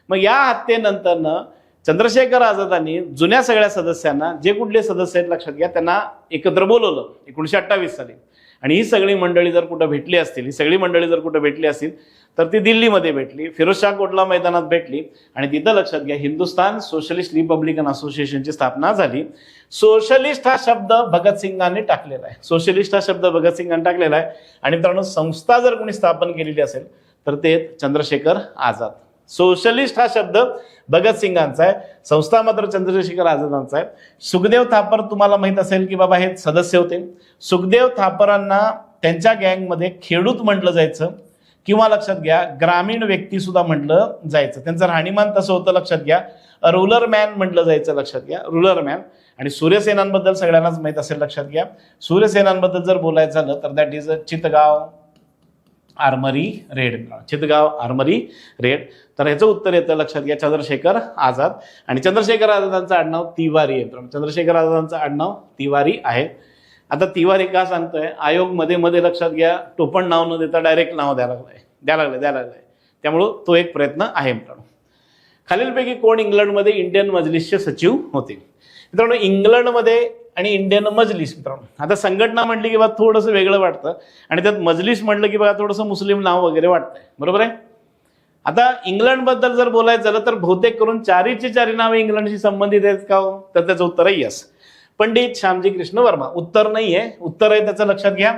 मग या हत्येनंतरनं चंद्रशेखर आझादांनी जुन्या सगळ्या सदस्यांना, जे कुठले सदस्य आहेत लक्षात घ्या, त्यांना एकत्र बोलवलं 1928 साली. आणि ही सगळी मंडळी जर कुठं भेटली असतील तर ती दिल्लीमध्ये भेटली, फिरोजशाह कोटला मैदानात भेटली आणि तिथं लक्षात घ्या हिंदुस्तान सोशलिस्ट रिपब्लिकन असोसिएशनची स्थापना झाली. सोशलिस्ट हा शब्द भगतसिंगांनी टाकलेला आहे. आणि मित्रांनो संस्था जर कोणी स्थापन केलेली असेल तर ते चंद्रशेखर आझाद. सोशलिस्ट हा शब्द भगतसिंगांचा आहे, संस्था मात्र चंद्रशेखर आझादांचा आहे. सुखदेव थापर तुम्हाला माहित असेल की बाबा हे सदस्य होते. सुखदेव थापरांना त्यांच्या गँगमध्ये खेडूत म्हटलं जायचं किंवा लक्षात घ्या ग्रामीण व्यक्ती सुद्धा म्हटलं जायचं. त्यांचं राहणीमान तसं होतं लक्षात घ्या, रुलर मॅन म्हटलं जायचं लक्षात घ्या, रुलर मॅन. आणि सूर्यसेनांबद्दल सगळ्यांनाच माहित असेल लक्षात घ्या. सूर्यसेनांबद्दल जर बोलायचं झालं तर that is Chittagong armoury raid. तर ह्याचं उत्तर येतं लक्षात घ्या चंद्रशेखर आझाद. आणि चंद्रशेखर आझादांचं आडनाव तिवारी आहे. चंद्रशेखर आझादांचं आडनाव तिवारी आहे. आता तिवारी का सांगतोय, आयोग मध्ये लक्षात घ्या टोपण नाव न देता डायरेक्ट नाव द्यायला लागलंय. त्यामुळं तो एक प्रयत्न आहे मित्रांनो. खालीलपैकी कोण इंग्लंडमध्ये इंडियन मजलिसचे सचिव होते? मित्रांनो इंग्लंडमध्ये आणि इंडियन मजलिस मित्रांनो, आता संघटना म्हटली की बा थोडंसं वेगळं वाटतं आणि त्यात मजलिस म्हटलं की बघा थोडंसं मुस्लिम नाव वगैरे वाटतंय, बरोबर आहे. आता इंग्लंडबद्दल जर बोलायचं झालं तर बहुतेक करून चारी नावे इंग्लंडशी संबंधित आहेत का हो? तर त्याचं उत्तर आहे यस, पंडित श्यामजी कृष्ण वर्मा. उत्तर नाहीये, उत्तर आहे त्याचं लक्षात घ्या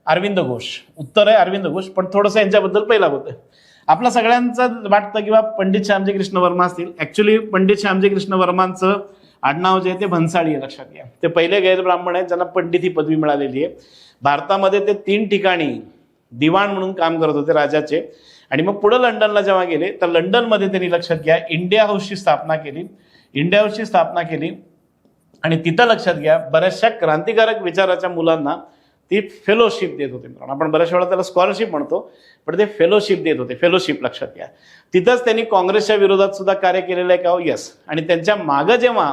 अरविंद घोष. उत्तर आहे अरविंद घोष, पण थोडंसं यांच्याबद्दल पहिला बोलतोय. आपल्या सगळ्यांचं वाटतं की बा पंडित श्यामजी कृष्ण वर्मा असतील. ऍक्च्युली पंडित श्यामजी कृष्ण वर्मांचं आडनाव जे आहे ते भन्साळी आहे लक्षात घ्या. ते पहिले गैरब्राह्मण आहेत ज्यांना पंडित ही पदवी मिळालेली आहे. भारतामध्ये ते 3 ठिकाणी दिवाण म्हणून काम करत होते राजाचे. आणि मग पुढे लंडनला जेव्हा गेले तर लंडनमध्ये त्यांनी लक्षात घ्या इंडिया हाऊसची स्थापना केली. आणि तिथं लक्षात घ्या बऱ्याचशा क्रांतिकारक विचाराच्या मुलांना ती फेलोशिप देत होते. आपण बऱ्याच वेळा त्याला स्कॉलरशिप म्हणतो, पण ते फेलोशिप देत होते. फेलोशिप लक्षात घ्या. तिथंच त्यांनी काँग्रेसच्या विरोधात सुद्धा कार्य केलेलं आहे का? यस. आणि त्यांच्या मागं जेव्हा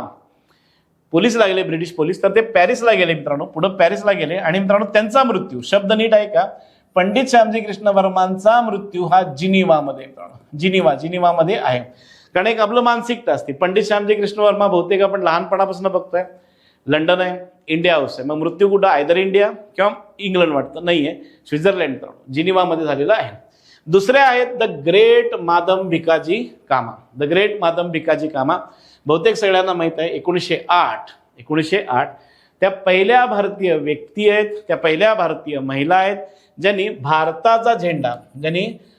पोलीस लागले, ब्रिटिश पोलीस, तर ते पॅरिसला गेले मित्रांनो. पुढे पॅरिसला गेले आणि मित्रांनो त्यांचा मृत्यू, शब्द नीट आहे का, पंडित श्यामजी कृष्ण वर्मांचा मृत्यू हा जिनिवामध्ये, जिनिवामध्ये आहे. कारण एक आपलं मानसिकता असते, पंडित श्यामजी कृष्ण वर्मा बहुतेक आपण लहानपणापासून बघतोय लंडन आहे, इंडिया हाऊस आहे, मग मृत्यू कुठं आयदर इंडिया किंवा इंग्लंड वाटतं, नाहीये, स्वित्झर्लंड जिनिवामध्ये झालेला आहे. दुसरे आहेत द ग्रेट मादम भिकाजी कामा. द ग्रेट मादम भिकाजी कामा बहुतेक सगळ्यांना माहित आहे 1908 त्या पहिल्या भारतीय व्यक्ती आहेत, त्या पहिल्या भारतीय महिला आहेत ज्यांनी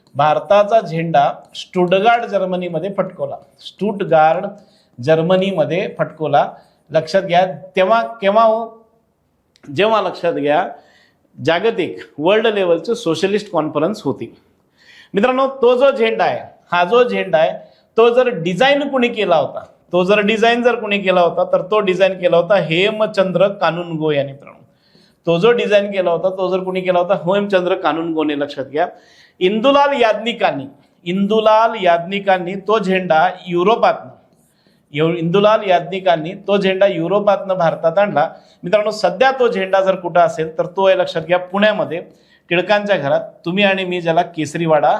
भारताचा झेंडा स्टुटगार्ड जर्मनीमध्ये फटकवला. स्टुटगार्ड जर्मनीमध्ये फटकवला. लक्षात घ्या केव्हा जेव्हा लक्षात घ्या जागतिक वर्ल्ड लेवलची सोशलिस्ट कॉन्फरन्स होती. मित्रांनो, तो जो झेंडा आहे तो जर डिझाईन कुणी केला होता, तर तो डिझाईन केला होता हेमचंद्र कानुनगो यांनी. मित्रांनो, तो जो डिझाईन केला होता तो जर कुणी केला होता हेमचंद्र कानुनगोने. लक्षात घ्या, इंदुलाल याज्ञिकांनी तो झेंडा युरोपातनं भारतात आणला. मित्रांनो, सध्या तो झेंडा जर कुठं असेल तर तो आहे, लक्षात घ्या, पुण्यामध्ये टिळकांच्या घरात. तुम्ही आणि मी ज्याला केसरीवाडा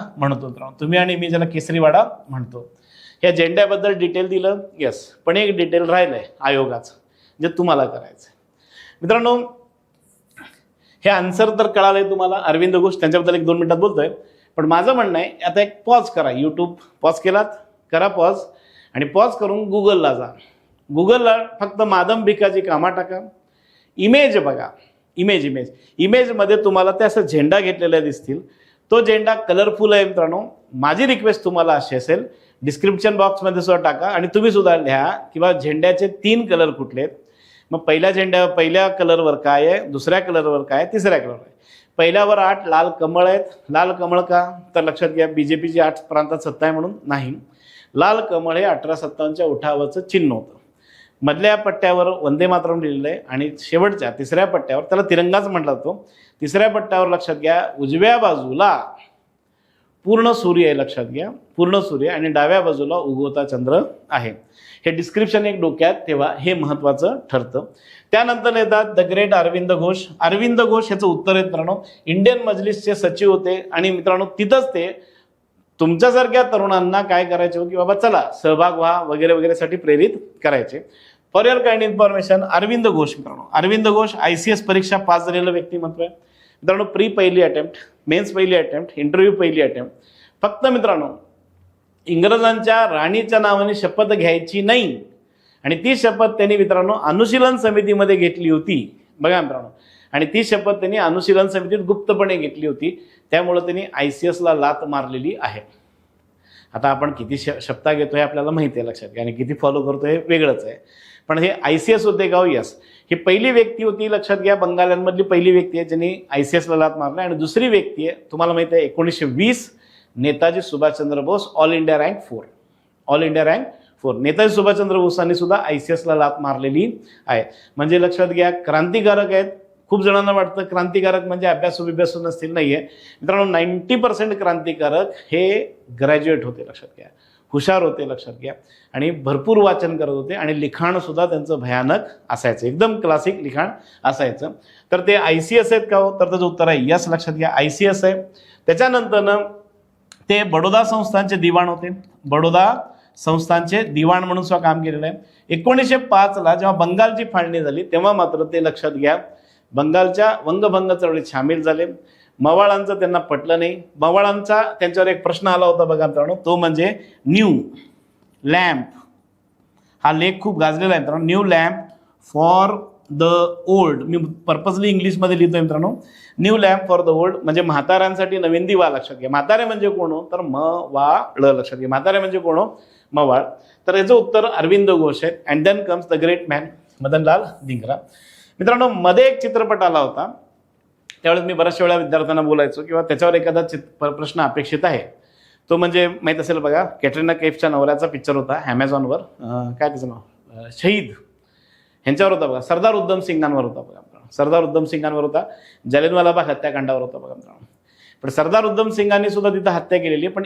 म्हणतो. या झेंड्याबद्दल डिटेल दिलं, येस, पण एक डिटेल राहिलंय आयोगाचं, जे तुम्हाला करायचंय. मित्रांनो, हे आन्सर तर कळालंय तुम्हाला. अरविंद घोष त्यांच्याबद्दल 1-2 मिनिटात बोलतोय, पण माझं म्हणणं आहे आता एक पॉज करा. यूट्यूब पॉज केलात, करा पॉज, आणि पॉज करून गुगलला जा. गुगलला फक्त मादम भिकाजी कामा टाका, इमेज बघा, इमेजमध्ये तुम्हाला त्या असं झेंडा घेतलेल्या दिसतील. तो झेंडा कलरफुल आहे. मित्रांनो, माझी रिक्वेस्ट तुम्हाला अशी असेल, डिस्क्रिप्शन बॉक्समध्ये सुद्धा टाका आणि तुम्ही सुद्धा लिहा किंवा झेंड्याचे 3 कलर कुठले आहेत. मग पहिल्या कलरवर काय आहे, दुसऱ्या कलरवर काय आहे, तिसऱ्या कलरवर आहे. पहिल्यावर 8 लाल कमळ आहेत. लाल कमळ का, तर लक्षात घ्या बीजेपीची 8 प्रांतात सत्ता आहे म्हणून नाही. लाल कमळ हे 1857च्या उठावाचं चिन्ह होतं. मधल्या पट्ट्यावर वंदे मातरम लिहिलेलं आहे आणि शेवटच्या 3ऱ्या पट्ट्यावर, त्याला तिरंगाच म्हटला जातो, 3ऱ्या पट्ट्यावर लक्षात घ्या उजव्या बाजूला पूर्ण सूर्य आहे. लक्षात घ्या, पूर्ण सूर्य, आणि डाव्या बाजूला उगवता चंद्र आहे. हे डिस्क्रिप्शन एक डोक्यात ठेवा, हे महत्वाचं ठरतं. त्यानंतर येतात द ग्रेट अरविंद घोष. अरविंद घोष ह्याचं उत्तर आहे मित्रांनो, इंडियन मजलिसचे सचिव होते. आणि मित्रांनो, तिथंच ते तुमच्यासारख्या तरुणांना काय करायचे की बाबा चला सहभाग व्हा वगैरे वगैरेसाठी प्रेरित करायचे. For your kind information, Arvind Ghosh मित्रांनो, अरविंद घोष ICS परीक्षा पास झालेलं व्यक्तिमत्व आहे. मित्रांनो, प्री पहिली अटेम्प्ट, मेन्स पहिली अटेम्प्ट, इंटरव्ह्यू पहिली अटेम्प्ट. फक्त मित्रांनो, इंग्रजांच्या राणीच्या नावाने शपथ घ्यायची नाही, आणि ती शपथ त्यांनी मित्रांनो अनुशीलन समितीमध्ये घेतली होती. बघा मित्रांनो, आणि ती शपथ त्यांनी अनुशीलन समितीत गुप्तपणे घेतली होती. त्यामुळे त्यांनी ICSला लात मारलेली आहे. आता आपण किती शपथा घेतोय आपल्याला माहिती आहे, लक्षात घ्या, आणि किती फॉलो करतोय वेगळंच आहे. पण हे ICS होते का? यस, ही पहिली व्यक्ती होती. लक्षात घ्या, बंगाल्यांमधली पहिली व्यक्ती आहे ज्यांनी ICSला लात मारली. आणि दुसरी व्यक्ती आहे, तुम्हाला माहिती आहे, 1920 Netaji Subhashchandra Bose, all India rank 4. Netaji Subhashchandra बोसांनी सुद्धा ICSला लात मारलेली आहे. म्हणजे लक्षात घ्या, क्रांतिकारक आहेत. खूप जणांना वाटतं क्रांतिकारक म्हणजे अभ्यासू नसतील, नाहीये मित्रांनो. 90% क्रांतिकारक हे ग्रॅज्युएट होते. लक्षात घ्या, हुशार होते. लक्षात घ्या, आणि भरपूर वाचन करत होते, आणि लिखाण सुद्धा त्यांचं भयानक असायचं, एकदम क्लासिक लिखाण असायचं. तर ते ICS आहेत का हो? तर त्याचं उत्तर आहे यस. लक्षात घ्या, ICS आहे. त्याच्यानंतर ते बडोदा संस्थानचे दिवाण होते. बडोदा संस्थानचे दिवाण म्हणून सुद्धा काम केलेलं आहे. 1905ला जेव्हा बंगालची फाळणी झाली तेव्हा मात्र ते, लक्षात घ्या, बंगालच्या वंगभंग चळवळीत सामील झाले. मवाळांचं त्यांना पटलं नाही. मवाळांचा त्यांच्यावर एक प्रश्न आला होता बघा मित्रांनो, तो म्हणजे न्यू लॅम्प. हा लेख खूप गाजलेला आहे मित्रांनो, new lamp for the old. Me purposely इंग्लिशमध्ये लिहितोय मित्रांनो, new lamp for the old, म्हणजे म्हाताऱ्यांसाठी नवीन दिवा. लक्षात घ्या, म्हातारे म्हणजे कोण हो? तर मवाळ. लक्षात घ्या, म्हातारे म्हणजे कोण हो? मवाळ. तर याचं उत्तर अरविंद घोष आहे. And then comes the great man Madanlal Dhingra. मित्रांनो, मध्ये एक चित्रपट आला होता, त्यावेळेस मी बऱ्याचशा वेळा विद्यार्थ्यांना बोलायचो किंवा त्याच्यावर एखादा प्रश्न अपेक्षित आहे, तो म्हणजे माहीत असेल बघा, कॅटरीना कैफच्या नवऱ्याचा पिक्चर होता ॲमेझॉनवर, काय त्याचं नाव, शहीद, ह्यांच्यावर होता बघा, सरदार उद्धम सिंगांवर होता बघा. सरदार उद्धम सिंगांवर होता, जालियनवाला बाग हत्याकांडावर होता बघा मित्रांनो. पण सरदार उद्धम सिंगांनी सुद्धा तिथं हत्या केलेली आहे. पण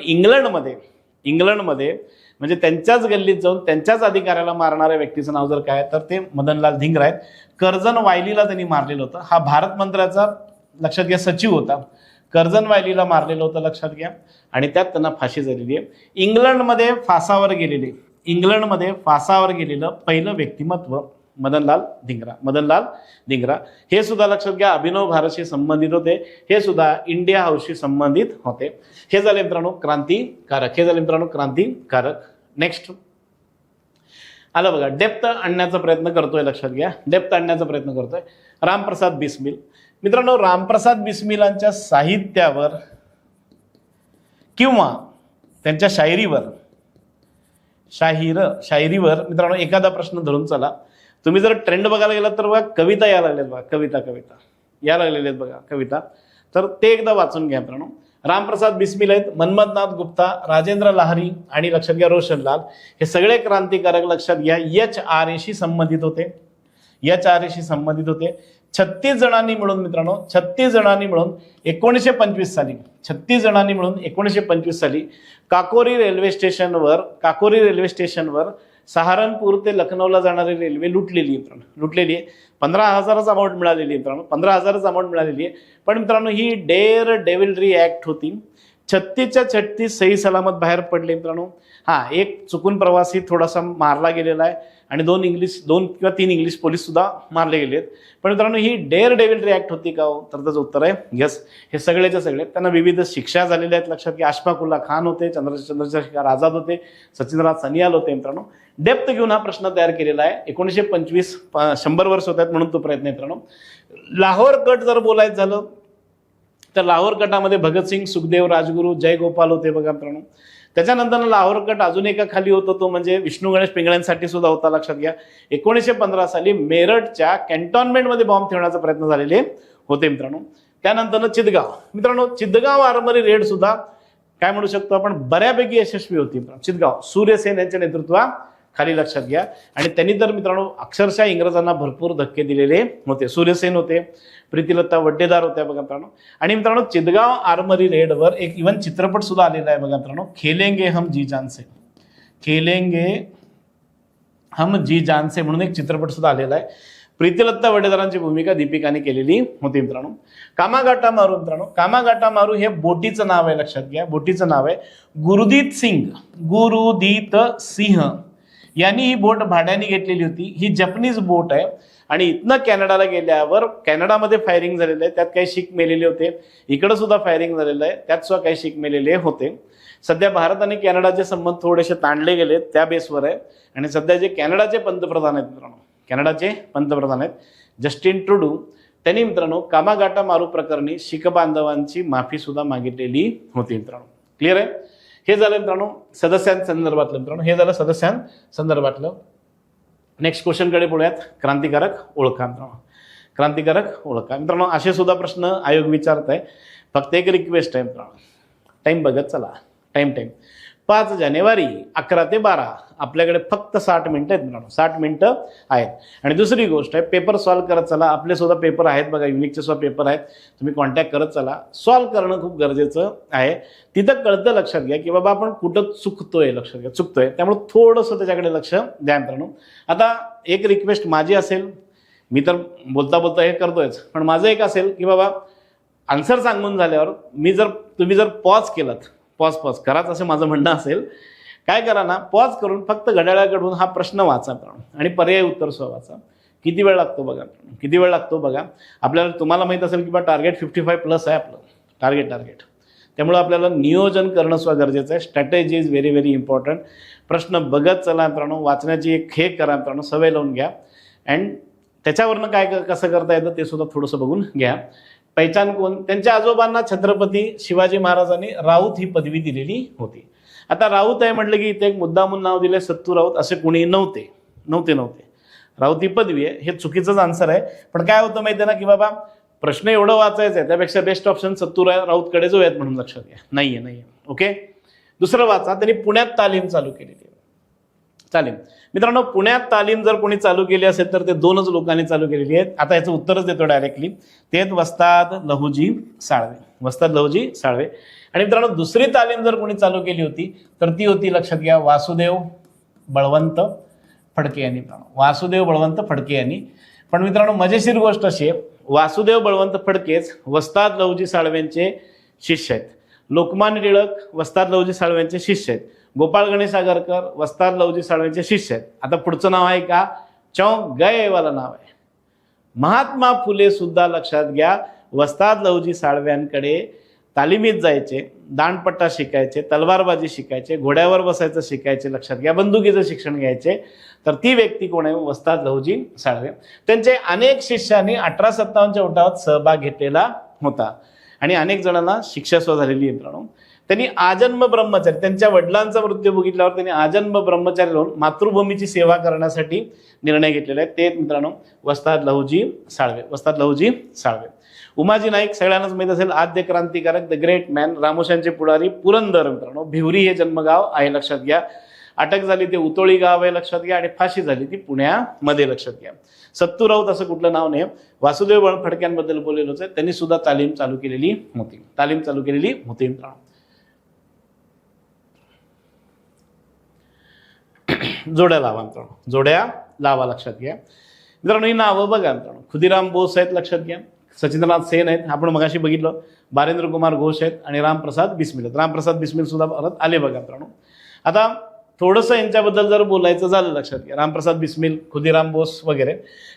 इंग्लंडमध्ये म्हणजे त्यांच्याच गल्लीत जाऊन त्यांच्याच अधिकाऱ्याला मारणाऱ्या व्यक्तीचं नाव जर काय तर ते मदनलाल धिंगरा आहेत. कर्जन वायलीला त्यांनी मारलेलं होतं. हा भारत मंत्र्याचा, लक्षात घ्या, सचिव होता. कर्झन वायलीला मारलेलं होतं, लक्षात घ्या, आणि त्यात त्यांना फाशी झालेली आहे. इंग्लंडमध्ये फासावर गेलेलं पहिलं व्यक्तिमत्व मदनलाल धिंगरा. हे सुद्धा लक्षात घ्या अभिनव भारतशी संबंधित होते, हे सुद्धा इंडिया हाऊसशी संबंधित होते. हे झाले मित्रांनो क्रांतिकारक. नेक्स्ट आलं बघा, डेप्थ आणण्याचा प्रयत्न करतोय, लक्षात घ्या, रामप्रसाद बिस्मिल. मित्रांनो, रामप्रसाद बिस्मिलांच्या साहित्यावर किंवा त्यांच्या शायरीवर मित्रांनो एखादा प्रश्न धरून चला. तुम्ही जर ट्रेंड बघायला गेलात तर बघा कविता या लागल्यात बघा, कविता या लागलेल्या आहेत बघा कविता, तर ते एकदा वाचून घ्या मित्रांनो. रामप्रसाद बिस्मिल आहेत, मनमथनाथ गुप्ता, राजेंद्र लाहिरी आणि लक्षात घ्या रोशनलाल, हे सगळे क्रांतिकारक लक्षात घ्या HRA शी संबंधित होते. 36 जणांनी मिळून मित्रांनो 1925 साली काकोरी रेल्वे स्टेशनवर सहारनपूर ते लखनौला जाणारी रेल्वे लुटलेली आहे. 15,000च अमाऊंट मिळालेली आहे. पण मित्रांनो ही डेअर डेव्हिलरी ऍक्ट होती. 36च्या सही सलामत बाहेर पडले मित्रांनो. एक चुकून प्रवासी थोडासा मारला गेलेला आहे आणि 2 किंवा 3 इंग्लिश पोलीस सुद्धा मारले गेलेत. पण मित्रांनो ही डेअर डेव्हिलरी ऍक्ट होती का हो, तर त्याचं उत्तर आहे यस. हे सगळेच्या सगळे त्यांना विविध शिक्षा झालेल्या आहेत, लक्षात घ्या. अशफाक उल्ला खान होते, चंद्रशेखर आझाद होते, सचिनराज सनियाल होते मित्रांनो. डेप्थ घेऊन हा प्रश्न तयार केलेला आहे. 1925 100 वर्ष होत आहेत म्हणून तो प्रयत्न आहे मित्रांनो. लाहोर कट जर बोलायचं झालं तर लाहोर कटामध्ये भगतसिंग, सुखदेव, राजगुरू, जयगोपाल होते बघा मित्रांनो. त्याच्यानंतर लाहोर कट अजून एका खाली होता, तो म्हणजे विष्णू गणेश पिंगळ्यांसाठी सुद्धा होता, लक्षात घ्या. 1915 साली मेरठच्या कॅन्टॉन्मेंटमध्ये बॉम्ब ठेवण्याचा प्रयत्न झालेले होते मित्रांनो. त्यानंतर चितगाव चितगाव आर्मरी रेड सुद्धा काय म्हणू शकतो आपण बऱ्यापैकी यशस्वी होती. चितगाव सूर्यसेन यांच्या नेतृत्वाखाली, लक्षात घ्या. आणि त्यांनी तर मित्रांनो अक्षरशः इंग्रजांना भरपूर धक्के दिलेले होते. सूर्यसेन होते, प्रीतिलता वड्डेदार होत्या बघा मित्रांनो. आणि मित्रांनो चितगाव आर्मरी रेडवर एक इव्हन चित्रपट सुद्धा आलेला आहे बघा मित्रांनो, खेलेंगे हम जी जान से म्हणून एक चित्रपट सुद्धा आलेला आहे. प्रीतिलता वड्डेदारांची भूमिका दीपिकाने केलेली होती मित्रांनो. कामागाटा मारू हे बोटीचं नाव आहे, लक्षात घ्या. बोटीचं नाव आहे. गुरुदीत सिंह यांनी ही बोट भाड्याने घेतलेली होती. ही जपनीज बोट आहे आणि इथनं कॅनडाला गेल्यावर कॅनडामध्ये फायरिंग झालेलं आहे, त्यात काही शीख मेलेले होते. इकडं सुद्धा फायरिंग झालेलं आहे, त्यात सुद्धा काही शीख मेलेले होते. सध्या भारत आणि कॅनडाचे संबंध थोडेसे ताणले गेले त्या बेसवर आहे. आणि सध्या जे कॅनडाचे पंतप्रधान आहेत मित्रांनो, जस्टिन ट्रुडू, त्यांनी मित्रांनो कामागाटा मारू प्रकरणी शीख बांधवांची माफी सुद्धा मागितलेली होती मित्रांनो. क्लिअर आहे. हे झालं मित्रांनो सदस्यांसंदर्भातलं. नेक्स्ट क्वेश्चनकडे बोलूयात. क्रांतिकारक ओळखा मित्रांनो. असे सुद्धा प्रश्न आयोग विचारत आहे. फक्त एक रिक्वेस्ट आहे मित्रांनो, टाइम बघत चला. टाइम 5 जानेवारी 11 ते 12 आपल्याकडे फक्त 60 मिनिटं आहेत मित्रांनो, 60 मिनिटं आहेत. आणि दुसरी गोष्ट आहे, पेपर सॉल्व्ह करत चला. आपले सुद्धा पेपर आहेत बघा, युनिकचे सुद्धा पेपर आहेत. तुम्ही कॉन्टॅक्ट करत चला. सॉल्व्ह करणं खूप गरजेचं आहे. तिथं कळतं, लक्षात घ्या, की बाबा आपण कुठं चुकतोय, त्यामुळे थोडंसं त्याच्याकडे लक्ष द्या मित्रांनो. आता एक रिक्वेस्ट माझी असेल, मी तर बोलता हे करतोयच, पण माझं एक असेल की बाबा आन्सर सांगून झाल्यावर तुम्ही जर पॉज केलात, पॉज कराच असं माझं म्हणणं असेल. काय करा ना, पॉज करून फक्त घड्याळाकडून हा प्रश्न वाचा आणि पर्याय उत्तर सुद्धा वाचा. किती वेळ लागतो बघा. आपल्याला तुम्हाला माहित असेल की बा टार्गेट 55+ आहे आपलं टार्गेट. त्यामुळे आपल्याला नियोजन करणं सुद्धा गरजेचं आहे. Strategy is very very important. प्रश्न बघत चला मित्रांनो, वाचण्याची एक हे करा मित्रांनो, सवय लावून घ्या. अँड त्याच्यावरनं काय कसं करता येतं ते सुद्धा थोडंसं बघून घ्या. पैचान कोण, त्यांच्या आजोबांना छत्रपती शिवाजी महाराजांनी राऊत ही पदवी दिलेली होती. आता राऊत आहे म्हटलं की इथे एक मुद्दामून नाव दिले सत्तू राऊत, असे कोणी नव्हते. राऊत ही पदवी आहे, हे चुकीचंच आन्सर आहे. पण काय होतं माहिती आहे ना, की बाबा प्रश्न एवढं वाचायचं आहे, त्यापेक्षा बेस्ट ऑप्शन सत्तू राऊतकडे जाऊयात म्हणून लक्षात घ्या. नाहीये. ओके, दुसरं वाचा. त्यांनी पुण्यात तालीम चालू केलेली. मित्रांनो, पुण्यात तालीम जर कोणी चालू केली असेल तर ते 2च लोकांनी चालू केलेली आहेत. आता याचं उत्तरच देतो डायरेक्टली. ते आहेत वस्ताद लहुजी साळवे. आणि मित्रांनो, दुसरी तालीम जर कोणी चालू केली होती तर ती होती, लक्षात घ्या, वासुदेव बळवंत फडके यांनी. पण मित्रांनो, मजेशीर गोष्ट अशी आहे, वासुदेव बळवंत फडकेच वस्ताद लहुजी साळवेंचे शिष्य आहेत. लोकमान्य टिळक वस्ताद लहुजी साळवेंचे शिष्य आहेत. गोपाळ गणेश आगरकर वस्ताद लहुजी साळवेंचे शिष्य आहेत. आता पुढचं नाव आहे का, चौक गए वाला नाव आहे. महात्मा फुले सुद्धा लक्षात घ्या वस्ताद लहुजी साळव्यांकडे तालिमीत जायचे, दांडपट्टा शिकायचे, तलवारबाजी शिकायचे, घोड्यावर बसायचं शिकायचे, लक्षात घ्या बंदुकीचं शिक्षण घ्यायचे. तर ती व्यक्ती कोण आहे, वस्ताद लहुजी साळवे. त्यांचे अनेक शिष्यांनी 1857च्या उठावात सहभाग घेतलेला होता आणि अनेक जणांना शिक्षा सुद्धा झालेली आहे मित्रांनो. त्यांनी आजन्म ब्रह्मचारी, त्यांच्या वडिलांचा मृत्यू बघितल्यावर त्यांनी आजन्म ब्रह्मचारी राहून मातृभूमीची सेवा करण्यासाठी निर्णय घेतलेला आहे. ते मित्रांनो वस्ताद लहुजी साळवे, वस्ताद लहुजी साळवे. उमाजी नाईक सगळ्यांनाच माहीत असेल, आद्य क्रांतिकारक, द ग्रेट मॅन, रामोशांचे पुढारी, पुरंदर मित्रांनो. भिवरी हे जन्मगाव आहे, लक्षात घ्या. अटक झाली ते उतोळी गाव आहे, लक्षात घ्या. आणि फाशी झाली ती पुण्यामध्ये, लक्षात घ्या. सत्तू राऊत असं कुठलं नाव नाही. वासुदेव फडक्यांबद्दल बोललेलोच आहे, त्यांनी सुद्धा तालीम चालू केलेली होती, तालीम चालू केलेली होती मित्रांनो. जोड्या लावा मित्रांनो, जोड्या लावा, लक्षात घ्या मित्रांनो. ही नावं बघा मित्रांनो, खुदीराम बोस आहेत, लक्षात घ्या. सचिंद्रनाथ सेन आहेत, आपण मगाशी बघितलं. बारेंद्र कुमार घोष आहेत आणि रामप्रसाद बिस्मिल आहेत. रामप्रसाद बिस्मिल सुद्धा परत आले बघा मित्रांनो. आता थोडंसं यांच्याबद्दल जर बोलायचं झालं, लक्षात घ्या. रामप्रसाद बिस्मिल, खुदीराम बोस वगैरे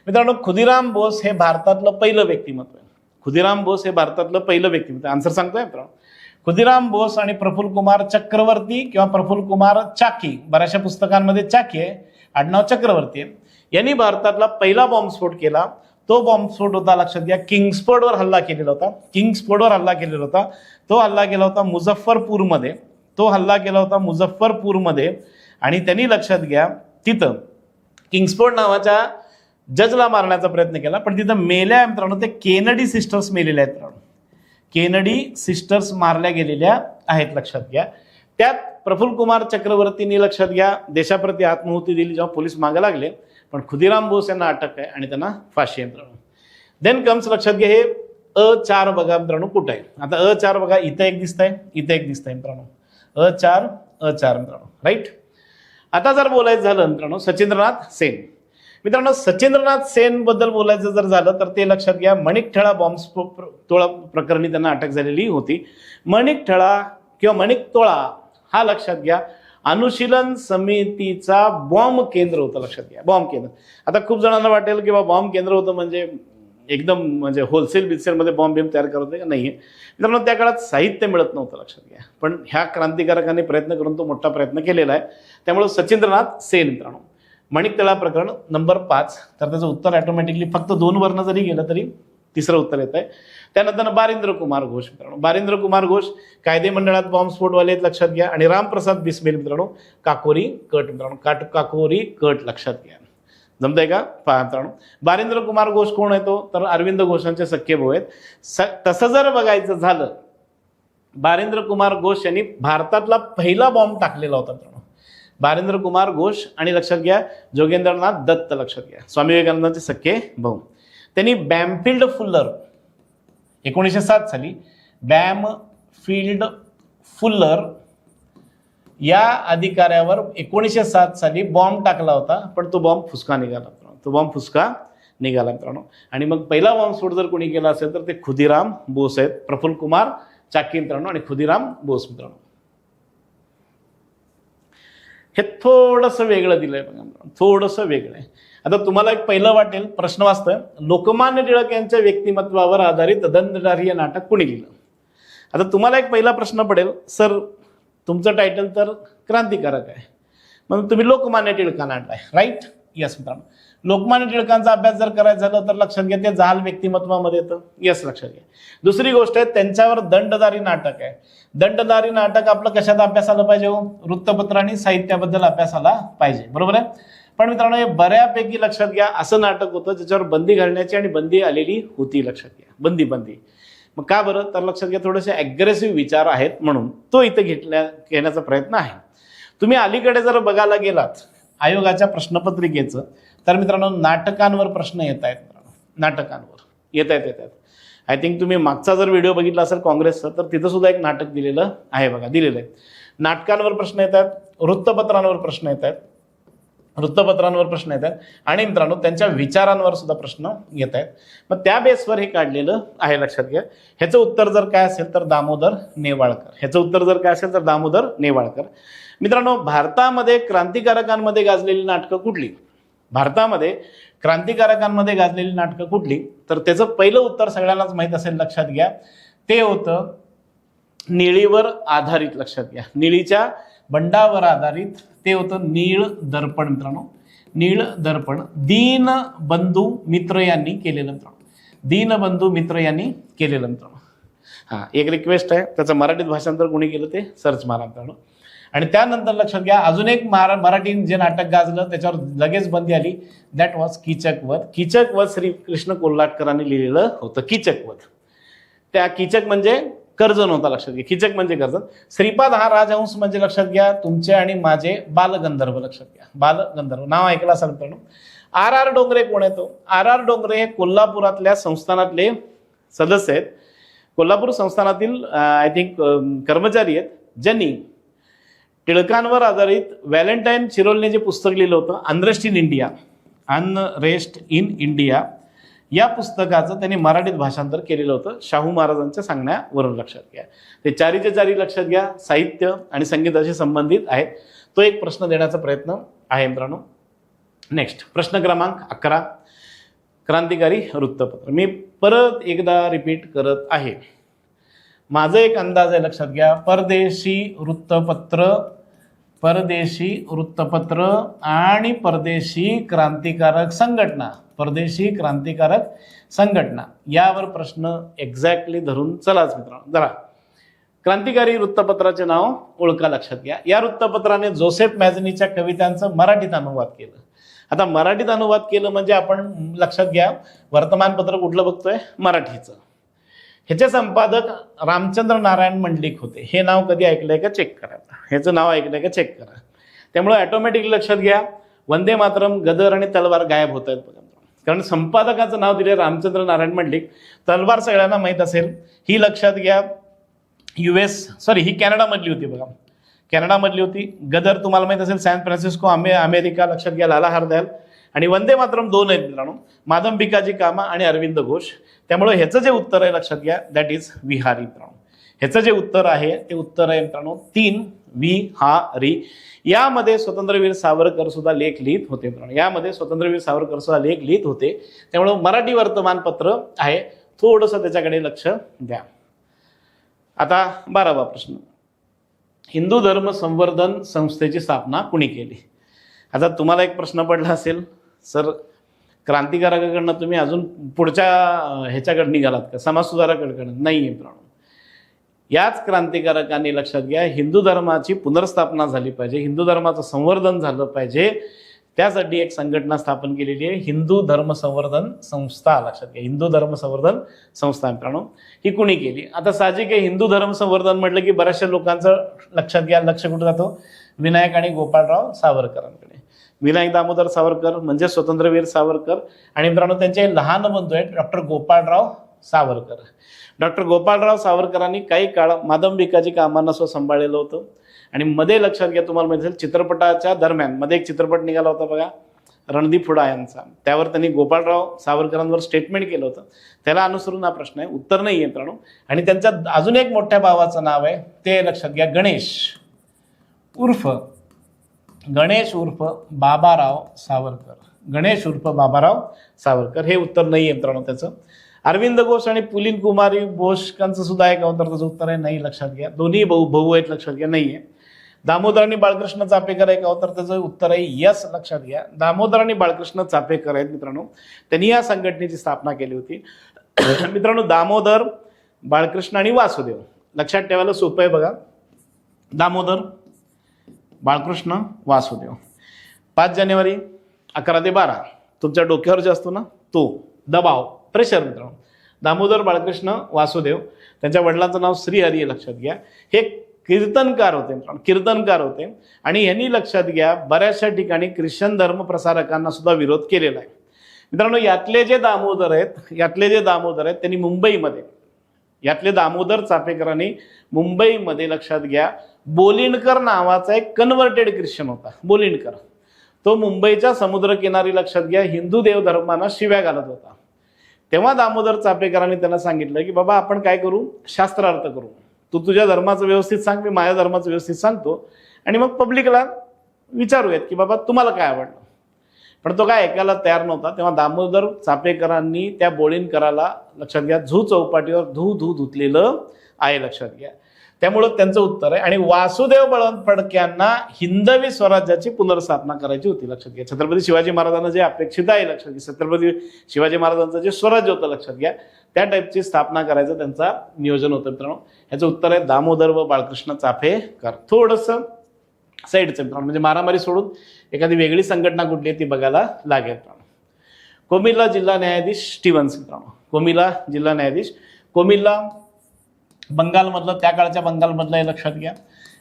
मित्रांनो. खुदीराम बोस हे भारतातलं पहिलं व्यक्तिमत्व आहे. खुदीराम बोस हे भारतातलं पहिलं व्यक्तिमत्व. आन्सर सांगतोय मित्रांनो. खुदीराम बोस आणि प्रफुल्ल कुमार चक्रवर्ती किंवा प्रफुल्ल कुमार चाकी, बऱ्याचशा पुस्तकांमध्ये चाकी आहे, आडनाव चक्रवर्ती आहे. यांनी भारतातला पहिला बॉम्बस्फोट केला. तो बॉम्बस्फोट होता, लक्षात घ्या, किंग्सफोर्डवर हल्ला केलेला होता. किंग्सफोर्डवर हल्ला केलेला होता. तो हल्ला केला होता मुझफ्फरपूरमध्ये. तो हल्ला केला होता मुझफ्फरपूरमध्ये. आणि त्यांनी, लक्षात घ्या, तिथं किंग्सफोर्ड नावाच्या जजला मारण्याचा प्रयत्न केला, पण तिथं मेल्या मित्रांनो, ते केनडी सिस्टर्स मेलेल्या आहेत मित्रांनो. केनडी सिस्टर्स मारल्या गेलेल्या आहेत, लक्षात घ्या. त्यात प्रफुल्ल कुमार चक्रवर्तींनी, लक्षात घ्या, देशाप्रती आत्माहुती दिली जेव्हा पोलीस मागे लागले. पण खुदीराम बोस यांना अटक आहे आणि त्यांना फाशी आहे मित्रांनो. देन कम्स, लक्षात घ्या, हे अ4 बघा मित्रांनो कुठं आहे. आता अ4 बघा, इथं एक दिसत आहे, इथं एक दिसत आहे मित्रांनो. अ4 मित्रांनो, राईट. आता जर बोलायचं झालं मित्रांनो, सचिंद्रनाथ सेन मित्रांनो. सचिंद्रनाथ सेन बद्दल बोलायचं जर झालं तर ते, लक्षात घ्या, मणिकठळा बॉम्बस्फोट प्रकरणी त्यांना अटक झालेली होती. मणिकठळा किंवा मणिकतोळा हा, लक्षात घ्या, अनुशीलन समितीचा बॉम्ब केंद्र होतं, लक्षात घ्या, बॉम्ब केंद्र. आता खूप जणांना वाटेल की बॉम्ब केंद्र होतं म्हणजे एकदम म्हणजे होलसेल बिलसेलमध्ये बॉम्ब तयार करत होते का, नाही. मित्रांनो त्या काळात साहित्य मिळत नव्हतं, लक्षात घ्या. पण ह्या क्रांतिकारकांनी प्रयत्न करून तो मोठा प्रयत्न केलेला आहे. त्यामुळे सचिंद्रनाथ सेन मित्रांनो. मणिकतळा प्रकरण नंबर 5, तर त्याचं उत्तर ऑटोमॅटिकली फक्त 2 वर्ण जरी गेलं तरी तिसरं उत्तर येत आहे. त्यानंतर बारेंद्र कुमार घोष मित्रांनो. बारेंद्र कुमार घोष कायदे मंडळात बॉम्बस्फोटवाले आहेत, लक्षात घ्या. आणि रामप्रसाद बिस्मिल मित्रांनो, काकोरी कट मित्रांनो, काकोरी कट, लक्षात घ्या. जमतंय का पहा मित्रांनो. बारेंद्र कुमार घोष कोण आहे तो, तर अरविंद घोषांचे सख्खे भाऊ आहेत. तसं जर बघायचं झालं, बारेंद्र कुमार घोष यांनी भारतातला पहिला बॉम्ब टाकलेला होता मित्रांनो. बारेंद्र कुमार घोष आणि, लक्षात घ्या, जोगेंद्रनाथ दत्त, लक्षात घ्या, स्वामी विवेकानंदांचे सख्खे भाऊ. त्यांनी बॅमफिल्ड फुल्लर 1907 साली, बॅमफिल्ड फुल्लर या अधिकाऱ्यावर 1907 साली बॉम्ब टाकला होता, पण तो बॉम्ब फुसका निघाला. तो बॉम्ब फुसका निघाला मित्रांनो. आणि मग पहिला बॉम्बस्फोट जर कोणी केला असेल तर ते खुदीराम बोस आहेत. प्रफुल्ल कुमार चाकी मित्रांनो आणि खुदीराम बोस मित्रांनो. हे थोडंसं वेगळं दिलंय बघा, थोडंसं वेगळं आहे. आता तुम्हाला एक पहिलं वाटेल, प्रश्न वाचतोय, लोकमान्य टिळक यांच्या व्यक्तिमत्वावर आधारित दंडधारी हे नाटक कोणी लिहिलं. आता तुम्हाला एक पहिला प्रश्न पडेल, सर तुमचं टायटल तर क्रांतिकारक आहे, मग तुम्ही लोकमान्य टिळकांना आणलाय, राईट. यस मित्रांनो. लोकमान्य टिळकांचा अभ्यास जर करायचा झाला तर, लक्षात घ्या, ते जहाल व्यक्तिमत्वामध्ये येतं. यस, लक्षात घ्या. दुसरी गोष्ट आहे, त्यांच्यावर दंडधारी नाटक आहे. दंडधारी नाटक आपलं कशात अभ्यास आलं पाहिजे, वृत्तपत्र आणि साहित्याबद्दल अभ्यास आला पाहिजे, बरोबर आहे. पण मित्रांनो हे बऱ्यापैकी, लक्षात घ्या, असं नाटक होतं ज्याच्यावर बंदी घालण्याची आणि बंदी आलेली होती, लक्षात घ्या, बंदी. मग का बरं, तर लक्षात घ्या, थोडेसे ॲग्रेसिव्ह विचार आहेत म्हणून तो इथं घेण्याचा प्रयत्न आहे. तुम्ही अलीकडे जर बघायला गेलात आयोगाच्या प्रश्नपत्रिकेचं, तर मित्रांनो नाटकांवर प्रश्न येत आहेत मित्रांनो, नाटकांवर येत आहेत. आय थिंक तुम्ही मागचा जर व्हिडिओ बघितला असेल काँग्रेसचा, तर तिथं सुद्धा एक नाटक दिलेलं आहे बघा, दिलेलं आहे. नाटकांवर प्रश्न येतात, वृत्तपत्रांवर प्रश्न येत आहेत. वृत्तपत्रांवर प्रश्न येत आहेत आणि मित्रांनो त्यांच्या विचारांवर सुद्धा प्रश्न येत आहेत. मग त्या बेसवर हे काढलेलं आहे, लक्षात घ्या. ह्याचं उत्तर जर काय असेल तर दामोदर नेवाळकर. ह्याचं उत्तर जर काय असेल तर दामोदर नेवाळकर. मित्रांनो, भारतामध्ये क्रांतिकारकांमध्ये गाजलेली नाटकं कुठली? भारतामध्ये क्रांतिकारकांमध्ये गाजलेली नाटकं कुठली? तर त्याचं पहिलं उत्तर सगळ्यांनाच माहीत असेल, लक्षात घ्या. ते होतं निळीवर आधारित. लक्षात घ्या, निळीच्या बंडावर आधारित ते होतं नीळ दर्पण. मित्रांनो, नीळ दर्पण दीनबंधू मित्र यांनी केलेलं. मित्रांनो, दीनबंधू मित्र यांनी केलेलं. मित्रांनो, हां, एक रिक्वेस्ट आहे, त्याचं मराठीत भाषांतर कोणी केलं ते सर्च मारा मित्रांनो. आणि त्यानंतर लक्षात घ्या, अजून एक मराठी जे नाटक गाजलं त्याच्यावर लगेच बंदी आली, दॅट वॉज कीचकवध. कीचकवध श्रीकृष्ण कोल्हाटकरांनी लिहिलेलं होतं. कीचकवध, त्या कीचक म्हणजे कर्जन होता. लक्षात घ्या, कीचक म्हणजे कर्जन. श्रीपाद हा राजहंस म्हणजे लक्षात घ्या तुमचे आणि माझे बालगंधर्व. लक्षात घ्या, बालगंधर्व नाव ऐकलं असाल मित्रांनो. आर आर डोंगरे कोण आहे तो? आर आर डोंगरे हे कोल्हापुरातल्या संस्थानातले सदस्य आहेत. कोल्हापूर संस्थानातील आय थिंक कर्मचारी आहेत, ज्यांनी टिळकांवर आधारित व्हॅलेंटाईन चिरोलने जे पुस्तक लिहिलं होतं, unrest in India, unrest in India, या पुस्तकाचं त्यांनी मराठीत भाषांतर केलेलं होतं शाहू महाराजांच्या सांगण्यावरून. लक्षात घ्या, ते चारीचे चारी लक्षात घ्या साहित्य आणि संगीताशी संबंधित आहेत. तो एक प्रश्न देण्याचा प्रयत्न आहे मित्रांनो. नेक्स्ट प्रश्न क्रमांक 11, क्रांतिकारी वृत्तपत्र. मी परत एकदा रिपीट करत आहे, माझा एक अंदाज आहे. लक्षात घ्या, परदेशी वृत्तपत्र, परदेशी वृत्तपत्र आणि परदेशी क्रांतिकारक संघटना, परदेशी क्रांतिकारक संघटना यावर प्रश्न एक्झॅक्टली धरून चलाच मित्रांनो. जरा क्रांतिकारी वृत्तपत्राचे नाव ओळखा. लक्षात घ्या, या वृत्तपत्राने जोसेफ मॅझनीच्या कवितांचं मराठीत अनुवाद केलं. आता मराठीत अनुवाद केलं म्हणजे आपण लक्षात घ्या, वर्तमानपत्र कुठलं बघतोय? मराठीचं. ह्याचे संपादक रामचंद्र नारायण मंडलिक होते. हे नाव कधी ऐकलंय का चेक करा. ह्याचं नाव ऐकलंय का चेक करा. त्यामुळे ऑटोमॅटिकली लक्षात घ्या, वंदे मातरम, गदर आणि तलवार गायब होत आहेत बघा. कारण संपादकाचं नाव दिले रामचंद्र नारायण मंडलिक. तलवार सगळ्यांना माहीत असेल, ही लक्षात घ्या ही कॅनडामधली होती बघा, कॅनडामधली होती. गदर तुम्हाला माहीत असेल सॅन फ्रान्सिस्को, अमेरिका. लक्षात घ्या, लाला हरदयाल. आणि वंदे मातरम 2 आहेत मित्रांनो, माधव भिकाजी कामा आणि अरविंद घोष. त्यामुळे ह्याचं जे उत्तर आहे लक्षात घ्या, दॅट इज विहारी मित्रांनो. ह्याचं जे उत्तर आहे ते उत्तर आहे मित्रांनो 3 विहारी. यामध्ये स्वतंत्रवीर सावरकर सुद्धा लेख लिहित होते मित्रांनो, यामध्ये स्वतंत्रवीर सावरकर सुद्धा लेख लिहित होते. त्यामुळे मराठी वर्तमानपत्र आहे, थोडंसं त्याच्याकडे लक्ष द्या. आता 12वा प्रश्न, हिंदू धर्म संवर्धन संस्थेची स्थापना कुणी केली? आता तुम्हाला एक प्रश्न पडला असेल, सर क्रांतिकारकाकडनं तुम्ही अजून पुढच्या ह्याच्याकडे निघालात का, समाजसुधारकाकडनं? नाही आहे मित्रांनो. याच क्रांतिकारकांनी लक्षात घ्या, हिंदू धर्माची पुनर्स्थापना झाली पाहिजे, हिंदू धर्माचं संवर्धन झालं पाहिजे, त्यासाठी एक संघटना स्थापन केलेली आहे, हिंदू धर्म संवर्धन संस्था. लक्षात घ्या, हिंदू धर्म संवर्धन संस्था मित्रांनो ही कुणी केली? आता साहजिक आहे, हिंदू धर्म संवर्धन म्हटलं की बऱ्याचशा लोकांचं लक्षात घ्या लक्ष कुठं जातो? विनायक आणि गोपाळराव सावरकरांकडे. विनायक दामोदर सावरकर म्हणजे स्वतंत्रवीर सावरकर, आणि मित्रांनो त्यांचे लहान बंधू आहेत डॉक्टर गोपाळराव सावरकर. डॉक्टर गोपाळराव सावरकरांनी काही काळ माधव भिकाजी कामांना सांभाळलेलं होतं. आणि मध्ये लक्षात घ्या, तुम्हाला माहिती असेल चित्रपटाच्या दरम्यान मध्ये एक चित्रपट निघाला होता बघा, रणदीप हुडा यांचा. त्यावर त्यांनी गोपाळराव सावरकरांवर स्टेटमेंट केलं होतं. त्याला अनुसरून हा प्रश्न आहे, उत्तर नाही आहे मित्रांनो. आणि त्यांच्या अजून एक मोठ्या भावाचं नाव आहे, ते लक्षात घ्या, गणेश उर्फ बाबाराव सावरकर. गणेश उर्फ बाबाराव सावरकर हे उत्तर नाही आहे मित्रांनो त्याचं. अरविंद घोष आणि पुलिन कुमारी घोषकांचं सुद्धा आहे का उत्तर? त्याचं उत्तर आहे नाही. लक्षात घ्या, दोन्ही भाऊ आहेत. लक्षात घ्या, नाही आहे. दामोदर आणि बाळकृष्ण चापेकर आहे का उत्तर? त्याचं उत्तर आहे यस. लक्षात घ्या, दामोदर आणि बाळकृष्ण चापेकर आहेत मित्रांनो. त्यांनी या संघटनेची स्थापना केली होती. मित्रांनो, दामोदर, बाळकृष्ण आणि वासुदेव लक्षात ठेवायला सोपं आहे बघा. दामोदर, बाळकृष्ण, वासुदेव. 5 जानेवारी 11 ते 12 तुमच्या डोक्यावर जे असतो ना तो दबाव, प्रेशर मित्रांनो. दामोदर, बाळकृष्ण, वासुदेव. त्यांच्या वडिलांचं नाव श्रीहरी आहे. लक्षात घ्या, हे कीर्तनकार होते मित्रांनो, कीर्तनकार होते. आणि यांनी लक्षात घ्या बऱ्याचशा ठिकाणी ख्रिश्चन धर्म प्रसारकांना सुद्धा विरोध केलेला आहे मित्रांनो. यातले जे दामोदर आहेत त्यांनी मुंबईमध्ये, यातले दामोदर चापेकरांनी मुंबईमध्ये लक्षात घ्या, बोलिनकर नावाचा एक कन्व्हर्टेड ख्रिश्चन होता. बोलिनकर, तो मुंबईच्या समुद्रकिनारी लक्षात घ्या हिंदू देवधर्मांना शिव्या घालत होता. तेव्हा दामोदर चापेकरांनी त्यांना सांगितलं की बाबा आपण काय करू, शास्त्रार्थ करू. तू तुझ्या धर्माचं व्यवस्थित सांग, मी माझ्या धर्माचं व्यवस्थित सांगतो आणि मग पब्लिकला विचारूयात की बाबा तुम्हाला काय आवडलं. पण तो काय ऐकायला तयार नव्हता. तेव्हा दामोदर चापेकरांनी त्या बोळीणकराला लक्षात घ्या झू चौपाटीवर धू धुतलेलं आहे लक्षात घ्या. त्यामुळं त्यांचं उत्तर आहे. आणि वासुदेव बळवंत फडक्यांना हिंदवी स्वराज्याची पुनर्स्थापना करायची होती लक्षात घ्या. छत्रपती शिवाजी महाराजांना जे अपेक्षित आहे लक्षात घ्या, छत्रपती शिवाजी महाराजांचं जे स्वराज्य होतं लक्षात घ्या, त्या टाईपची स्थापना करायचं त्यांचा नियोजन होतं मित्रांनो. याचं उत्तर आहे दामोदर व बाळकृष्ण चाफेकर. थोडंसं साईडचं मित्रांनो, म्हणजे मारामारी सोडून एखादी वेगळी संघटना कुठली आहे ती बघायला लागेल मित्रांनो. कोमिल्ला जिल्हा न्यायाधीश स्टीव्हन्स मित्रांनो. कोमिल्ला जिल्हा न्यायाधीश, कोमिल्ला बंगालमधलं, त्या काळच्या बंगालमधलं हे लक्षात घ्या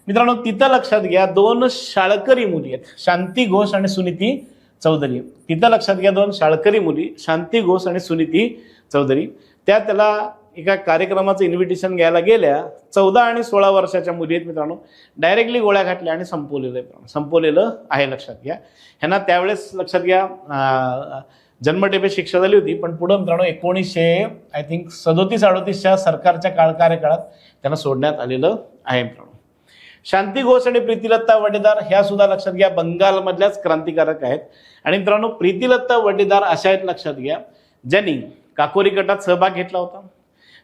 मित्रांनो. तिथं लक्षात घ्या 2 शाळकरी मुली आहेत, शांती घोष आणि सुनीती चौधरी. तिथं लक्षात घ्या 2 शाळकरी मुली, शांती घोष आणि सुनीती चौधरी. त्याला एका कार्यक्रमाचं इन्व्हिटेशन घ्यायला गेल्या. 14 आणि 16 वर्षाच्या मुली आहेत मित्रांनो. डायरेक्टली गोळ्या घातल्या आणि संपवलेलं आहे लक्षात घ्या. ह्यांना त्यावेळेस लक्षात घ्या जन्मठेपेची शिक्षा झाली होती. पण पुढं मित्रांनो 1937-38च्या सरकारच्या कार्यकाळात त्यांना सोडण्यात आलेलं आहे मित्रांनो. शांती घोष आणि प्रीतिलत्ता वडेदार ह्या सुद्धा लक्षात घ्या बंगालमधल्याच क्रांतिकारक आहेत. आणि मित्रांनो प्रीतिलत्ता वडेदार अशा आहेत लक्षात घ्या ज्यांनी काकोरी गटात सहभाग घेतला होता.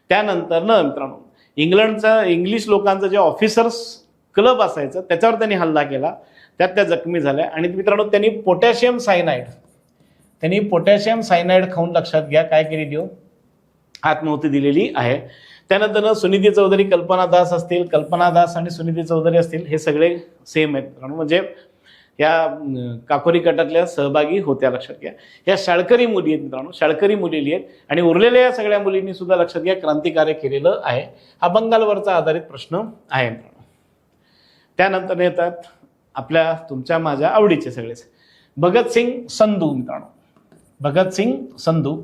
त्यानंतर मित्रांनो इंग्लिश लोकांचं जे ऑफिसर्स क्लब असायचं त्याच्यावर त्यांनी हल्ला केला, त्यात त्या जखमी झाल्या. आणि मित्रांनो त्यांनी पोटॅशियम सायनाइड खाऊन लक्षात घ्या काय केली देऊ आत्माहुती दिलेली आहे. त्यानंतर सुनीती चौधरी, कल्पना दास असतील, कल्पना दास आणि सुनीती चौधरी असतील, हे सगळे सेम आहेत मित्रांनो, म्हणजे या काकोरी गटातल्या सहभागी होत्या लक्षात घ्या. या शाळकरी मुली आहेत मित्रांनो, शाळकरी मुली आहेत. आणि उरलेल्या या सगळ्या मुलींनी सुद्धा लक्षात घ्या क्रांतिकार्य केलेलं आहे. हा बंगालवरचा आधारित प्रश्न आहे मित्रांनो. त्यानंतर येतात आपल्या तुमच्या माझ्या आवडीचे सगळेच भगतसिंग संधू मित्रांनो. भगतसिंग संधू.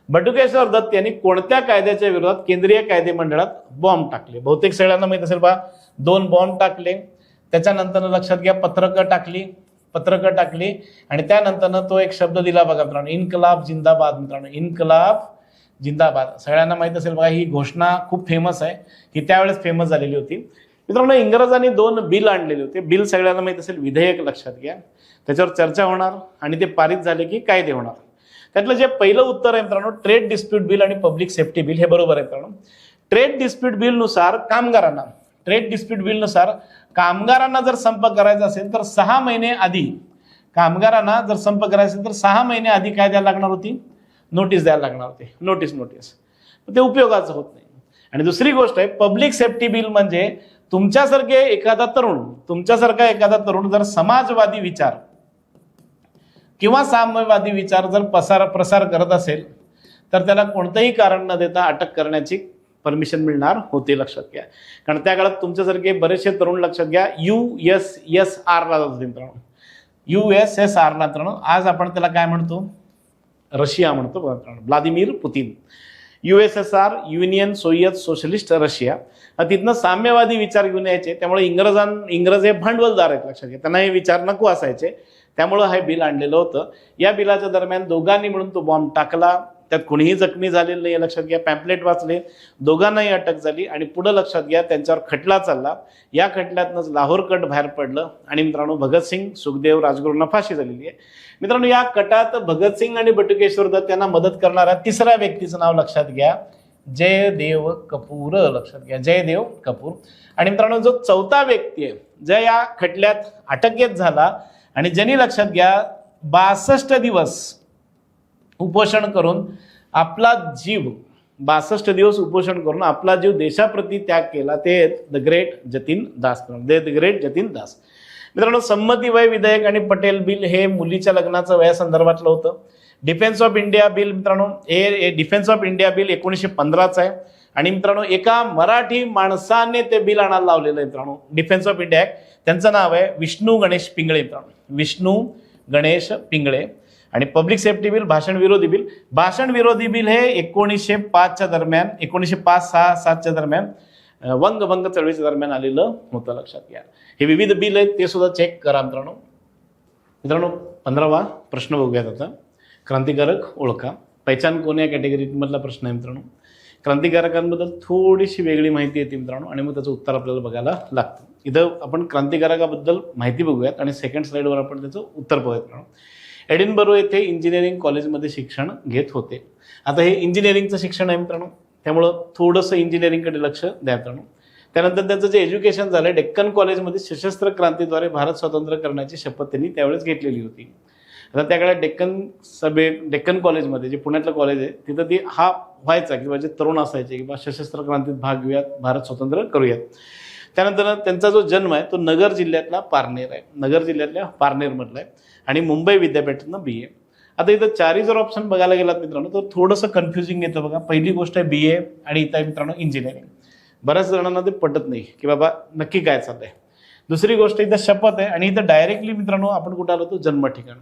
बटुकेश्वर दत्त यांनी कोणत्या कायद्याच्या विरोधात केंद्रीय कायदे मंडळात बॉम्ब टाकले? बहुतेक सगळ्यांना माहित असेल पहा, 2 बॉम्ब टाकले. त्याच्यानंतर लक्षात घ्या पत्रकं टाकली आणि त्यानंतर तो एक शब्द दिला बघा मित्रांनो, इन्कलाब जिंदाबाद मित्रांनो, इन्कलाब जिंदाबाद. सगळ्यांना माहित असेल बघा, ही घोषणा खूप फेमस आहे, ही त्यावेळेस फेमस झालेली होती मित्रांनो. इंग्रजांनी 2 बिल आणलेले होते. बिल सगळ्यांना माहित असेल, विधेयक लक्षात घ्या, त्याच्यावर चर्चा होणार आणि ते पारित झाले की कायदे होणार. त्यातलं जे पहिलं उत्तर आहे मित्रांनो ट्रेड डिस्प्यूट बिल आणि पब्लिक सेफ्टी बिल, हे बरोबर आहे मित्रांनो. ट्रेड डिस्प्यूट बिलनुसार कामगारांना जर संप करायचा असेल तर 6 महिने आधी, कामगारांना जर संप करायचा असेल तर 6 महिने आधी काय द्यायला लागणार होती? नोटीस द्यायला लागणार होती. नोटीस ते उपयोगाचं होत नाही. आणि दुसरी गोष्ट आहे पब्लिक सेफ्टी बिल, म्हणजे तुमच्यासारखा एखादा तरुण जर समाजवादी विचार किंवा साम्यवादी विचार जर प्रसार करत असेल तर त्याला कोणतंही कारण न देता अटक करण्याची परमिशन मिळणार होते लक्षात घ्या. कारण त्या काळात तुमच्यासारखे बरेचसे तरुण लक्षात घ्या USSR ला जात होते मित्रांनो. USSR ला मित्रांनो आज आपण त्याला काय म्हणतो? रशिया म्हणतो मित्रांनो, Vladimir Putin. USSR union Soviet socialist Russia. तिथनं साम्यवादी विचार घेऊन यायचे. त्यामुळे इंग्रज हे भांडवलदार आहेत लक्षात घ्या, त्यांना हे विचार नको असायचे. त्यामुळं हे बिल आणलेलं होतं. या बिलाच्या दरम्यान दोघांनी मिळून तो बॉम्ब टाकला. त्यात कोणीही जखमी झालेलं नाही लक्षात घ्या. पॅम्पलेट वाचले, दोघांनाही अटक झाली आणि पुढे लक्षात घ्या त्यांच्यावर खटला चालला. या खटल्यातनंच लाहोर कट बाहेर पडलं आणि मित्रांनो भगतसिंग, सुखदेव, राजगुरूंना फाशी झालेली आहे मित्रांनो. या कटात भगतसिंग आणि बटुकेश्वर दत्त यांना मदत करणाऱ्या तिसऱ्या व्यक्तीचं नाव लक्षात घ्या, जयदेव कपूर. लक्षात घ्या जयदेव कपूर. आणि मित्रांनो जो चौथा व्यक्ती आहे ज्या या खटल्यात अटकेत झाला आणि ज्यांनी लक्षात घ्या 62 दिवस उपोषण करून आपला जीव 62 दिवस उपोषण करून आपला जीव देशाप्रती त्याग केला, ते द ग्रेट जतीन दास. मित्रांनो संमती वय विधेयक आणि पटेल बिल हे मुलीच्या लग्नाचं वयासंदर्भातलं होतं. डिफेन्स ऑफ इंडिया बिल मित्रांनो हे डिफेन्स ऑफ इंडिया बिल 1915चं आहे. आणि मित्रांनो एका मराठी माणसाने ते बिल आणायला लावलेलं आहे मित्रांनो, डिफेन्स ऑफ इंडिया ऍक्ट. त्यांचं नाव आहे विष्णू गणेश पिंगळे मित्रांनो, विष्णू गणेश पिंगळे. आणि पब्लिक सेफ्टी बिल, भाषण विरोधी बिल हे 1905च्या दरम्यान, 1905-6-7च्या दरम्यान वंगभंग चळवळीच्या दरम्यान आलेलं होतं लक्षात घ्या. हे विविध बिल आहेत ते सुद्धा चेक करा मित्रांनो. मित्रांनो 15वा प्रश्न बघूयात आता. क्रांतिकारक ओळखा. पहिचान कोण या कॅटेगरीमधला प्रश्न आहे मित्रांनो. क्रांतिकारकांबद्दल थोडीशी वेगळी माहिती येते मित्रांनो आणि मग त्याचं उत्तर आपल्याला बघायला लागतं. इथं आपण क्रांतिकारकाबद्दल माहिती बघूयात आणि सेकंड स्लाईडवर आपण त्याचं उत्तर बघूयात मित्रांनो. एडिनबरो येथे इंजिनिअरिंग कॉलेजमध्ये शिक्षण घेत होते. आता हे इंजिनिअरिंगचं शिक्षण आहे मित्रांनो, त्यामुळं थोडंसं इंजिनिअरिंगकडे लक्ष द्या मित्रांनो. त्यानंतर त्यांचं जे एज्युकेशन झालं डेक्कन कॉलेजमध्ये सशस्त्र क्रांतीद्वारे भारत स्वतंत्र करण्याची शपथ त्यांनी त्यावेळेस घेतलेली होती. आता त्याकडे डेक्कन कॉलेजमध्ये जे पुण्यातलं कॉलेज आहे तिथं ती हा व्हायचा किंवा जे तरुण असायचे किंवा सशस्त्र क्रांतीत भाग घेऊयात, भारत स्वतंत्र करूयात. त्यानंतर त्यांचा जो जन्म आहे तो नगर जिल्ह्यातला पारनेर आहे, नगर जिल्ह्यातल्या पारनेरमधला आहे आणि मुंबई विद्यापीठातनं BA. आता इथं चारही जर ऑप्शन बघायला गेलात मित्रांनो तर थोडंसं कन्फ्युजिंग येतं बघा. पहिली गोष्ट आहे BA आणि इथं आहे मित्रांनो इंजिनिअरिंग. बऱ्याच जणांना ते पटत नाही की बाबा नक्की काय चाललंय. दुसरी गोष्ट इथं शपथ आहे आणि इथं डायरेक्टली मित्रांनो आपण कुठं आलो तो जन्म ठिकाण.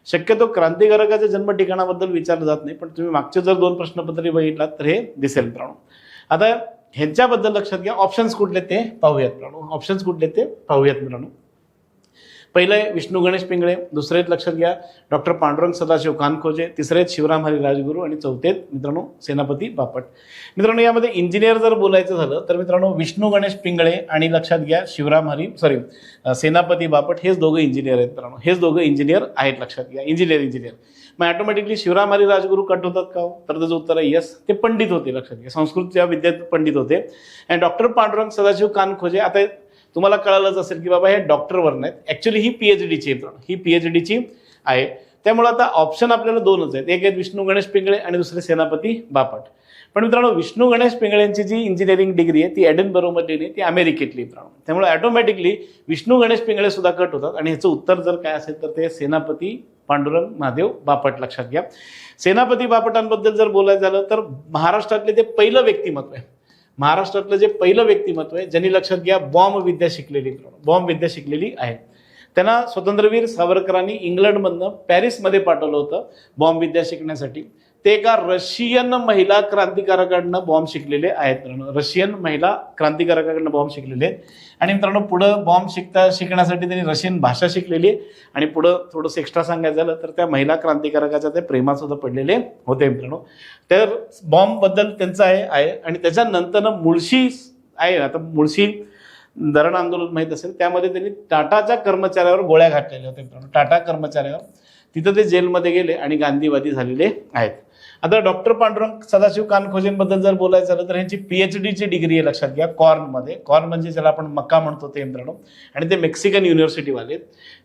शक्यतो क्रांतिकारकाच्या जन्म ठिकाणाबद्दल विचारलं जात नाही, पण तुम्ही मागचे जर 2 प्रश्नपत्रे बघितलात तर हे दिसेल मित्रांनो. आता ह्यांच्याबद्दल लक्षात घ्या. ऑप्शन्स कुठले ते पाहूयात मित्रांनो. ऑप्शन्स कुठले ते पाहूयात मित्रांनो. पहिलं आहे विष्णू गणेश पिंगळे, दुसरे लक्षात घ्या डॉक्टर पांडुरंग सदाशिव कानखोजे, तिसरे शिवराम हरी राजगुरू आणि चौथे मित्रांनो सेनापती बापट. मित्रांनो यामध्ये इंजिनियर जर बोलायचं झालं तर मित्रांनो विष्णू गणेश पिंगळे आणि लक्षात घ्या सेनापती बापट हेच दोघं इंजिनियर आहेत मित्रांनो. हेच दोघं इंजिनियर आहेत लक्षात घ्या. इंजिनियर मग ऑटोमॅटिकली शिवराम हरी राजगुरू कट होतात का? तर त्याचं उत्तर आहे यस. ते पंडित होते लक्षात घ्या, संस्कृतच्या विद्यात पंडित होते. आणि डॉक्टर पांडुरंग सदाशिव कानखोजे आता तुम्हाला कळालंच असेल की बाबा हे डॉक्टरवर नाहीत, ॲक्च्युली ही PhDची आहे मित्रांनो, ही PhDची आहे. त्यामुळे आता ऑप्शन आपल्याला 2च आहेत, एक आहेत विष्णू गणेश पिंगळे आणि दुसरे सेनापती बापट. पण मित्रांनो विष्णू गणेश पिंगळेंची जी इंजिनिअरिंग डिग्री आहे ती एडिनबरोमधली नाही, ती अमेरिकेतली मित्रांनो. त्यामुळे ऑटोमॅटिकली विष्णू गणेश पिंगळे सुद्धा कट होतात आणि ह्याचं उत्तर जर काय असेल तर ते सेनापती पांडुरंग महादेव बापट लक्षात घ्या. सेनापती बापटांबद्दल जर बोलायचं झालं तर महाराष्ट्रातले ते पहिलं व्यक्तिमत्व आहे. महाराष्ट्रातलं जे पहिलं व्यक्तिमत्व आहे ज्यांनी लक्षात घ्या बॉम्ब विद्या शिकलेली आहे. त्यांना स्वतंत्रवीर सावरकरांनी इंग्लंडमधनं पॅरिसमध्ये पाठवलं होतं बॉम्ब विद्या शिकण्यासाठी. ते एका रशियन महिला क्रांतिकारकाकडनं बॉम्ब शिकलेले आहेत मित्रांनो. रशियन महिला क्रांतिकारकाकडनं बॉम्ब शिकलेले आहेत. आणि मित्रांनो पुढं बॉम्ब शिकण्यासाठी त्यांनी रशियन भाषा शिकलेली आहे. आणि पुढं थोडंसं एक्स्ट्रा सांगायचं झालं तर त्या महिला क्रांतिकारकाच्या ते प्रेमात सुद्धा पडलेले होते मित्रांनो. तर बॉम्बबद्दल त्यांचं आहे. आणि त्याच्यानंतर मुळशी आहे. आता मुळशी धरण आंदोलन माहीत असेल, त्यामध्ये त्यांनी टाटाच्या कर्मचाऱ्यावर गोळ्या घातलेल्या होत्या मित्रांनो. टाटा कर्मचाऱ्यावर तिथं ते जेलमध्ये गेले आणि गांधीवादी झालेले आहेत. आता डॉक्टर पांडुरंग सदाशिव कानखोजेंबद्दल जर बोलायचं झालं तर ह्यांची PhDची डिग्री आहे लक्षात घ्या कॉर्नमध्ये. कॉर्न म्हणजे ज्याला आपण मक्का म्हणतो ते मित्रांनो, आणि ते मेक्सिकन युनिव्हर्सिटीवाले.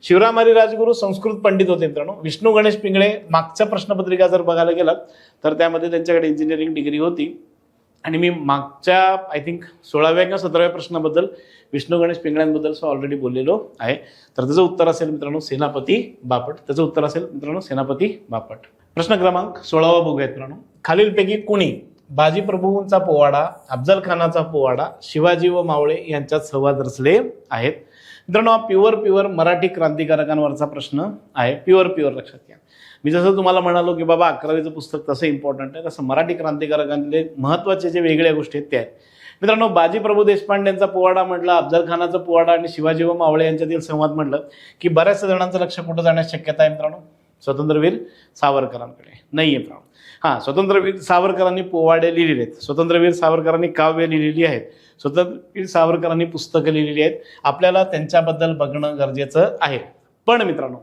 शिवराम हरी राजगुरू संस्कृत पंडित होते मित्रांनो. विष्णू गणेश पिंगळे मागच्या प्रश्नपत्रिका जर बघायला गेलात तर त्यामध्ये त्यांच्याकडे इंजिनिअरिंग डिग्री होती. आणि मी मागच्या आय थिंक 16व्या किंवा 17व्या प्रश्नाबद्दल विष्णू गणेश पिंगळ्यांबद्दल ऑलरेडी बोललेलो आहे. तर त्याचं उत्तर असेल मित्रांनो सेनापती बापट. त्याचं उत्तर असेल मित्रांनो सेनापती बापट. प्रश्न क्रमांक 16वा बघूयात मित्रांनो. खालीलपैकी कुणी बाजीप्रभूंचा पोवाडा, अफजल खानाचा पोवाडा, शिवाजी व मावळे यांच्यात संवाद रचले आहेत? मित्रांनो हा प्युअर मराठी क्रांतिकारकांवरचा प्रश्न आहे. प्युअर लक्षात घ्या. मी जसं तुम्हाला म्हणालो की बाबा 11वीचं पुस्तक तसं इम्पॉर्टंट आहे, तसं मराठी क्रांतिकारकांतले महत्त्वाचे जे वेगळ्या गोष्टी आहेत त्या आहेत मित्रांनो. बाजीप्रभू देशपांडेंचा पोवाडा म्हटलं, अफजल खानाचा पोवाडा आणि शिवाजी व मावळे यांच्यातील संवाद म्हटलं की बऱ्याचशा जणांचं लक्ष कुठं जाण्याची शक्यता आहे मित्रांनो? स्वतंत्रवीर सावरकरांकडे नाही आहे मित्रांनो. हां, स्वतंत्रवीर सावरकरांनी पोवाडे लिहिलेले आहेत, स्वतंत्रवीर सावरकरांनी काव्य लिहिलेली आहेत, स्वतंत्रवीर सावरकरांनी पुस्तकं लिहिलेली आहेत. आपल्याला त्यांच्याबद्दल बघणं गरजेचं आहे. पण मित्रांनो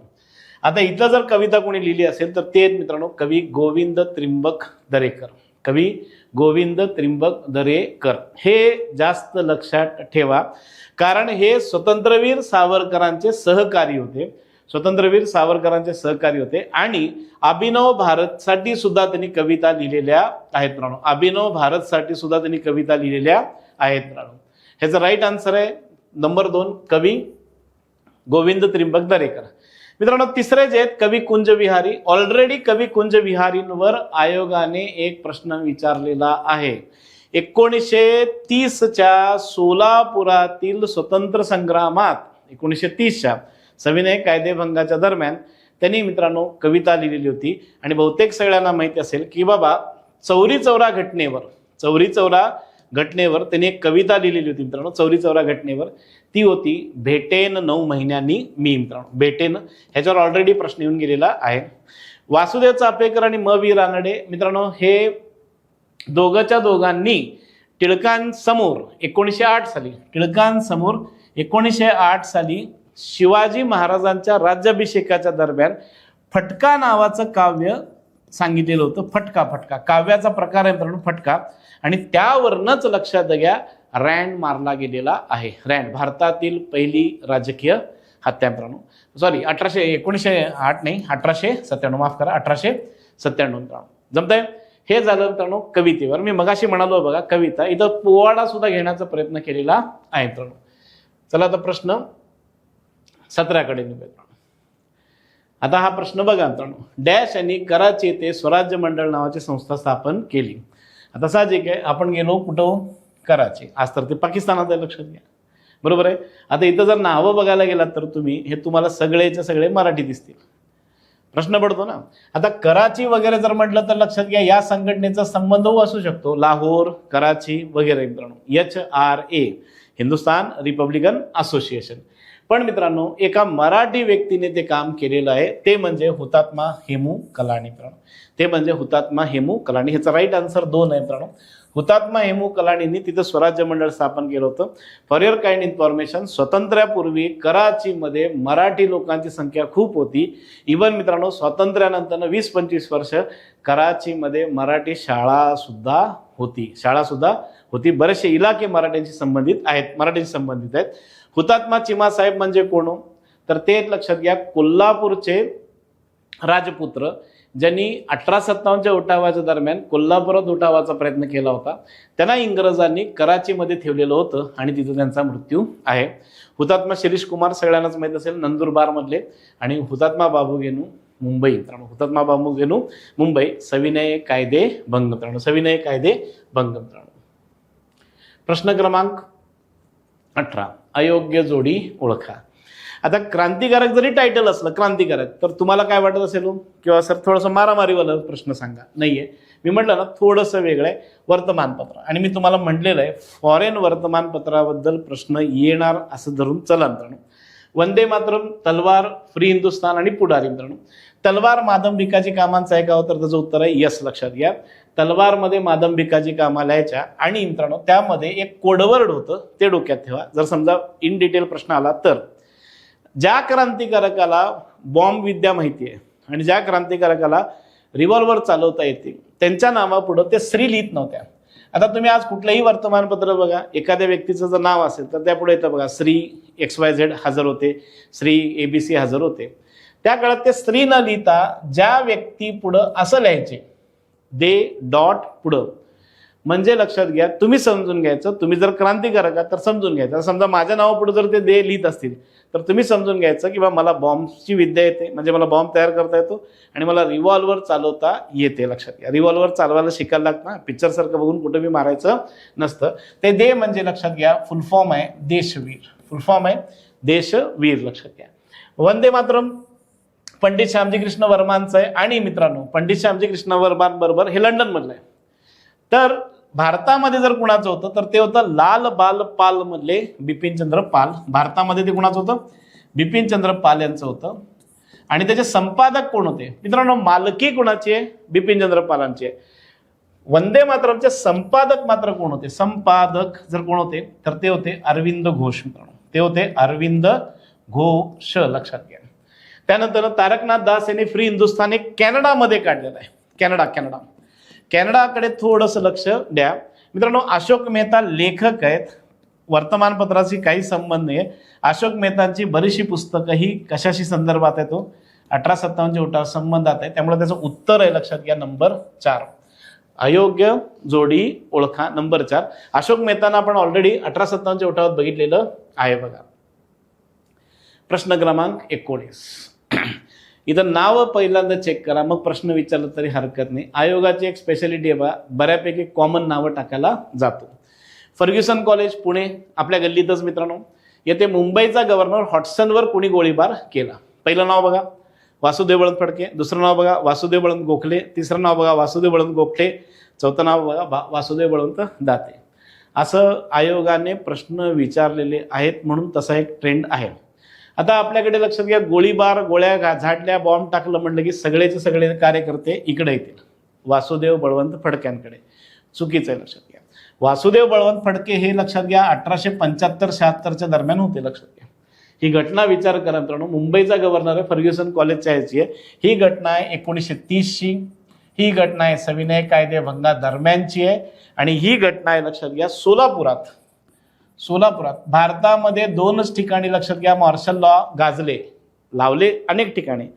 आता इथं जर कविता कोणी लिहिली असेल तर ते मित्रांनो कवी गोविंद त्रिंबक दरेकर. कवी गोविंद त्रिंबक दरेकर हे जास्त लक्षात ठेवा, कारण हे स्वतंत्रवीर सावरकरांचे सहकारी होते. आणि अभिनव भारतसाठी सुद्धा त्यांनी कविता लिहिलेल्या आहेत मित्रांनो. अभिनव भारतसाठी सुद्धा त्यांनी कविता लिहिलेल्या आहेत मित्रांनो. ह्याचं राईट आन्सर आहे नंबर 2 कवी गोविंद त्रिंबक दरेकर. मित्रांनो तिसरे जे आहेत कवी कुंज विहारी. ऑलरेडी कवी कुंज विहारींवर आयोगाने एक प्रश्न विचारलेला आहे. 1930च्या सोलापुरातील स्वतंत्र संग्रामात 1930च्या सविनय कायदेभंगाच्या दरम्यान त्यांनी मित्रांनो कविता लिहिलेली होती. आणि बहुतेक सगळ्यांना माहिती असेल की बाबा चौरी चौरा घटनेवर त्यांनी एक कविता लिहिलेली होती मित्रांनो, चौरी चौरा घटनेवर. ती होती भेटेन 9 महिन्यांनी मी. मित्रांनो भेटेन ह्याच्यावर ऑलरेडी प्रश्न येऊन गेलेला आहे. वासुदेव चापेकर आणि म वी रानडे मित्रांनो हे दोघंच्या दोघांनी टिळकांसमोर 1908 साली टिळकांसमोर 1908 साली शिवाजी महाराजांच्या राज्याभिषेकाच्या दरम्यान फटका नावाचं काव्य सांगितलेलं होतं. फटका फटका काव्याचा प्रकार आहे मित्रांनो फटका. आणि त्यावरनच लक्षात घ्या रँड मारला गेलेला आहे. रँड भारतातील पहिली राजकीय हत्या मित्रांनो. सॉरी 1908 नाही 1897 माफ करा 1897 मित्रांनो. जमतंय. हे झालं मित्रांनो कवितेवर. मी मगाशी म्हणालो बघा कविता, इथं पोवाडा सुद्धा घेण्याचा प्रयत्न केलेला आहे मित्रांनो. चला आता प्रश्न 17कडे निघूया. आता हा प्रश्न बघा मित्रांनो, डॅश यांनी कराची येथे स्वराज्य मंडळ नावाची संस्था स्थापन केली. आता साहजिक आहे आपण गेलो कुठं कराची, आज तर ते पाकिस्तानात आहे लक्षात घ्या, बरोबर आहे. आता इथं जर नावं बघायला गेलात तर तुम्ही हे तुम्हाला सगळेचे सगळे मराठी दिसतील. प्रश्न पडतो ना. आता कराची वगैरे जर म्हटलं तर लक्षात घ्या या संघटनेचा संबंध असू शकतो लाहोर कराची वगैरे मित्रांनो. HRA Hindustan Republican association. पण मित्रांनो एका मराठी व्यक्तीने ते काम केलेलं आहे, ते म्हणजे हुतात्मा हेमू कलानी मित्रांनो. ते म्हणजे हुतात्मा हेमू कलानी. ह्याचा राईट आन्सर 2 आहे मित्रांनो. हुतात्मा हेमू कलानींनी तिथं स्वराज्य मंडळ स्थापन केलं होतं. फॉर युअर काइंड इन्फॉर्मेशन, स्वातंत्र्यापूर्वी कराचीमध्ये मराठी लोकांची संख्या खूप होती. इवन मित्रांनो स्वातंत्र्यानंतर 20-25 वर्ष कराचीमध्ये मराठी शाळा सुद्धा होती. बरेचसे इलाके मराठ्यांशी संबंधित आहेत. हुतात्मा चिमासाहेब म्हणजे कोण, तर ते लक्षात घ्या कोल्हापूरचे राजपुत्र ज्यांनी 1857च्या उठावाच्या दरम्यान कोल्हापुरात उठावाचा प्रयत्न केला होता. त्यांना इंग्रजांनी कराचीमध्ये ठेवलेलं होतं आणि तिथं त्यांचा मृत्यू आहे. हुतात्मा शिरीष कुमार सगळ्यांनाच माहीत असेल नंदुरबार मधले. आणि हुतात्मा बाबू गेनू मुंबई मित्रांनो. हुतात्मा बाबू गेनू मुंबई. सविनय कायदे भंग मित्रांनो. सविनय कायदे भंग मित्रांनो. प्रश्न क्रमांक 18 अयोग्य जोडी ओळखा. आता क्रांतिकारक जरी टायटल असलं क्रांतिकारक तर तुम्हाला काय वाटत असेल किंवा सर थोडंसं मारामारीवाला प्रश्न सांगा. नाहीये, मी म्हटलं ना थोडंसं वेगळं आहे. वर्तमानपत्र. आणि मी तुम्हाला म्हटलेलं आहे फॉरेन वर्तमानपत्राबद्दल प्रश्न येणार असं धरून चला मित्रांनो. वंदे मातरम, तलवार, फ्री हिंदुस्तान आणि पुढारी मित्रांनो. तलवार माधव भिकाजी कामांचा आहे का, तर त्याचं उत्तर आहे यस. लक्षात घ्या तलवारमध्ये माधव भिकाजी कामाला यायच्या. आणि मित्रांनो त्यामध्ये एक कोडवर्ड होतं ते डोक्यात ठेवा. जर समजा इन डिटेल प्रश्न आला तर ज्या क्रांतिकारकाला बॉम्ब विद्या माहिती आहे आणि ज्या क्रांतिकारकाला रिव्हॉल्वर चालवता येते त्यांच्या नावापुढं ते श्री लिहित नव्हत्या. आता तुम्ही आज कुठलंही वर्तमानपत्र बघा, एखाद्या व्यक्तीचं जर नाव असेल तर त्यापुढे येतं बघा श्री XYZ हजर होते, श्री ABC हजर होते. त्या काळात ते श्री न लिहिता ज्या व्यक्ती पुढं असं लिहायचे दे डॉट पुढं. म्हणजे लक्षात घ्या तुम्ही समजून घ्यायचं, तुम्ही जर क्रांतिकारक आहात तर समजून घ्यायचं. समजा माझ्या नावापुढे जर ते दे लिहित असतील तर तुम्ही समजून घ्यायचं की मला बॉम्बची विद्या येते, म्हणजे मला बॉम्ब तयार करता येतो आणि मला रिव्हॉल्वर चालवता येते. लक्षात घ्या रिव्हॉल्वर चालवायला शिकायला लागतं ना, पिक्चर सारखं बघून कुठं मी मारायचं नसतं. ते दे म्हणजे लक्षात घ्या फुल फॉर्म आहे देशवीर. फुल फॉर्म आहे देशवीर. लक्षात घ्या. वंदे मातरम पंडित श्यामजी कृष्ण वर्मांचं आहे. आणि मित्रांनो पंडित श्यामजी कृष्ण वर्मान बरोबर हे लंडन मधलं आहे. तर भारतामध्ये जर कुणाचं होतं तर ते होतं लाल बाल पाल मधले बिपिनचंद्र पाल. भारतामध्ये ते कुणाचं होतं, बिपिनचंद्र पाल यांचं होतं. आणि त्याचे संपादक कोण होते मित्रांनो, मालकी कोणाची आहे, बिपिनचंद्र पालांची आहे. वंदे मातरमचे संपादक मात्र कोण होते, संपादक जर कोण होते तर ते होते अरविंद घोष मित्रांनो. ते होते अरविंद घोष. लक्षात घ्या. त्यानंतर तारकनाथ दास यांनी फ्री हिंदुस्तान हे कॅनडामध्ये काढलेलं आहे. कॅनडाकडे थोडंसं लक्ष द्या मित्रांनो. अशोक मेहता लेखक आहेत, वर्तमानपत्राशी काही संबंध नाही. अशोक मेहतांची बरीचशी पुस्तकं ही कशाशी संदर्भात आहे, तो 1857च्या उठाव संबंधात आहे. त्यामुळे त्याचं उत्तर आहे लक्षात घ्या नंबर 4 अयोग्य जोडी ओळखा. नंबर 4 अशोक मेहतांना आपण ऑलरेडी 1857च्या उठावात बघितलेलं आहे बघा. प्रश्न क्रमांक 19 इथं नाव पहिल्यांदा चेक करा मग प्रश्न विचारला तरी हरकत नाही. आयोगाची एक स्पेशालिटी आहे बघा, बऱ्यापैकी कॉमन नावं टाकायला जातो. फर्ग्युसन कॉलेज पुणे आपल्या गल्लीतच मित्रांनो. येथे मुंबईचा गव्हर्नर हॉटसनवर कोणी गोळीबार केला. पहिलं नाव बघा वासुदेव बळवंत फडके, दुसरं नाव बघा वासुदेव बळवंत गोखले, तिसरं नाव बघा वासुदेव बळवंत गोखले, चौथं नाव बघा वासुदेव बळवंत दाते. असं आयोगाने प्रश्न विचारलेले आहेत, म्हणून तसा एक ट्रेंड आहे. आता आपल्याकडे लक्षात घ्या, गोळीबार, गोळ्या झाडल्या, बॉम्ब टाकलं म्हटलं की सगळेचे सगळे कार्यकर्ते इकडे येतील, वासुदेव बळवंत फडक्यांकडे. चुकीचं आहे, लक्षात घ्या. वासुदेव बळवंत फडके हे लक्षात घ्या 1875-76च्या दरम्यान होते, लक्षात घ्या. ही घटना विचार करा मित्रांनो, मुंबईचा गव्हर्नर आहे, फर्ग्युसन कॉलेजच्या याची आहे. ही घटना आहे 1930ची. ही घटना आहे सविनय कायदेभंगा दरम्यानची आहे. आणि ही घटना आहे लक्षात घ्या सोलापुरात. भारतामध्ये 2च ठिकाणी लक्षात घ्या मार्शल लॉ गाजले, लावले अनेक ठिकाणी.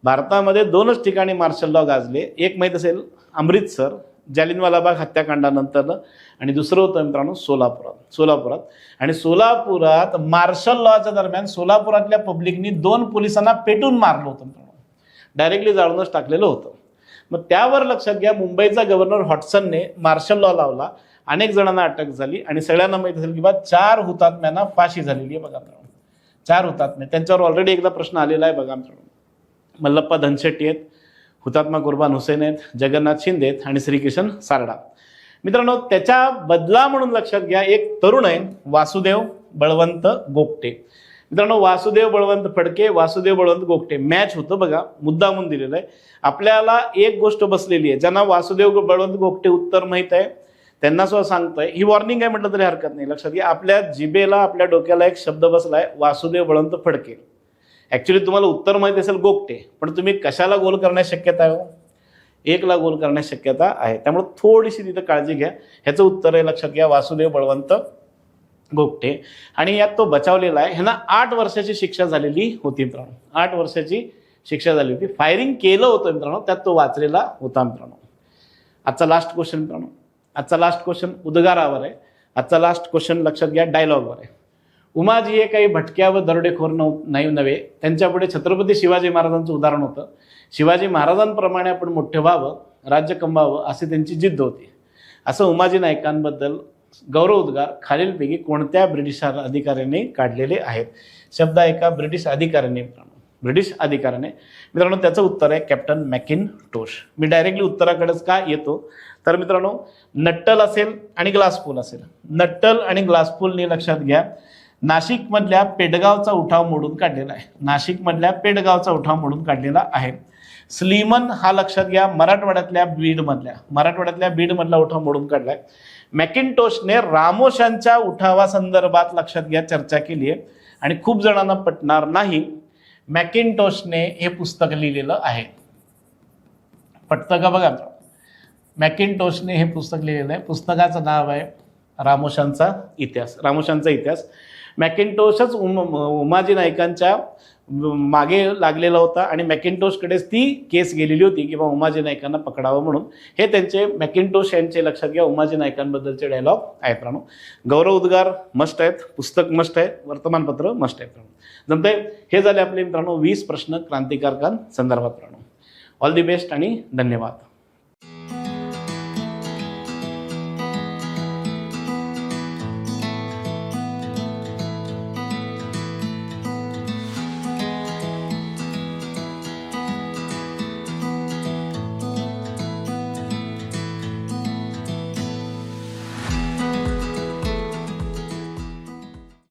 भारतामध्ये 2च ठिकाणी मार्शल लॉ गाजले. एक माहीत असेल अमृतसर जालियनवाला बाग हत्याकांडानंतर, आणि दुसरं होतं मित्रांनो सोलापुरात. आणि सोलापुरात मार्शल लॉच्या दरम्यान सोलापुरातल्या पब्लिकनी 2 पोलिसांना पेटून मारलं होतं मित्रांनो, डायरेक्टली जाळूनच टाकलेलं होतं. मग त्यावर लक्षात घ्या मुंबईचा गव्हर्नर हॉटसनने मार्शल लॉ लावला, अनेक जणांना अटक झाली, आणि सगळ्यांना माहित असेल की बा 4 हुतात्म्यांना फाशी झालेली आहे. बघा मित्रांनो, 4 हुतात्मे, त्यांच्यावर ऑलरेडी एकदा प्रश्न आलेला आहे. बघा मित्रांनो, मल्लप्पा धनशेट्टी आहेत, हुतात्मा कुर्बान हुसेन आहेत, जगन्नाथ शिंदे आहेत, आणि श्रीकिशन सारडा. मित्रांनो, त्याच्या बदला म्हणून लक्षात घ्या एक तरुण आहे वासुदेव बळवंत गोगटे. मित्रांनो, वासुदेव बळवंत फडके, वासुदेव बळवंत गोगटे मॅच होतं बघा, मुद्दामून दिलेलं आहे. आपल्याला एक गोष्ट बसलेली आहे, ज्यांना वासुदेव बळवंत गोगटे उत्तर माहित आहे त्यांना सुद्धा सांगतोय, ही वॉर्निंग आहे म्हटलं तरी हरकत नाही. लक्षात घ्या, आपल्या जिभेला, आपल्या डोक्याला एक शब्द बसलाय, वासुदेव बळवंत फडके. ऍक्च्युली तुम्हाला उत्तर माहिती असेल गोगटे, पण तुम्ही कशाला गोल करण्याची शक्यता आहे? 1ला गोल करण्याची शक्यता आहे. त्यामुळे थोडीशी तिथं काळजी घ्या. ह्याचं उत्तर आहे लक्षात घ्या वासुदेव बळवंत गोगटे. आणि यात तो बचावलेला आहे. ह्यांना 8 वर्षाची शिक्षा झालेली होती मित्रांनो, 8 वर्षाची शिक्षा झाली होती. फायरिंग केलं होतं मित्रांनो, त्यात तो वाचलेला होता मित्रांनो. आजचा लास्ट क्वेश्चन मित्रांनो, आजचा लास्ट क्वेश्चन उद्गारावर आहे. आजचा लास्ट क्वेश्चन लक्षात घ्या डायलॉगवर आहे. उमाजी हे काही भटक्या व दरोडेखोर नाही नव्हे, त्यांच्यापुढे छत्रपती शिवाजी महाराजांचं उदाहरण होतं. शिवाजी महाराजांप्रमाणे आपण मोठे व्हावं, राज्य कमवावं अशी त्यांची जिद्द होती. असं उमाजी नाईकांबद्दल गौरव उद्गार खालीलपैकी कोणत्या ब्रिटिश अधिकाऱ्याने काढलेले आहेत? शब्द एका ब्रिटिश अधिकाऱ्याने मित्रांनो, ब्रिटिश अधिकाऱ्याने. मित्रांनो, त्याचं उत्तर आहे कॅप्टन मॅकिनटोश. मी डायरेक्टली उत्तराकडेच का येतो तर मित्रांनो, नट्टल असेल आणि ग्लासपूल असेल. नट्टल आणि ग्लासपूलनी लक्षात घ्या नाशिकमधल्या पेडगावचा उठाव मोडून काढलेला आहे. नाशिकमधल्या पेडगावचा उठाव मोडून काढलेला आहे. स्लीमन हा लक्षात घ्या मराठवाड्यातल्या बीडमधला उठाव मोडून काढलाय. मॅकिनटोशने रामोशांच्या उठावासंदर्भात लक्षात घ्या चर्चा केली आहे, आणि खूप जणांना पटणार नाही, मॅकिनटोशने हे पुस्तक लिहिलेलं आहे. पटतं का बघा, मॅकिनटोशने हे पुस्तक लिहिलेलं आहे. पुस्तकाचं नाव आहे रामोशांचा इतिहास. मॅकिनटोशच उमाजी नाईकांच्या मागे लागलेला होता, आणि मॅकिनटोशकडेच ती केस गेलेली होती की बाबा उमाजी नाईकांना पकडावं म्हणून. हे त्यांचे मॅकिनटोश यांचे लक्षात घ्या उमाजी नाईकांबद्दलचे डायलॉग आहेत मित्रांनो. गौरव उद्गार मस्ट आहेत, पुस्तक मस्ट आहे, वर्तमानपत्र मस्ट आहे मित्रांनो. जमतंय? हे झाले आपले मित्रांनो 20 प्रश्न क्रांतिकारकांसंदर्भात मित्रांनो. ऑल दी बेस्ट आणि धन्यवाद.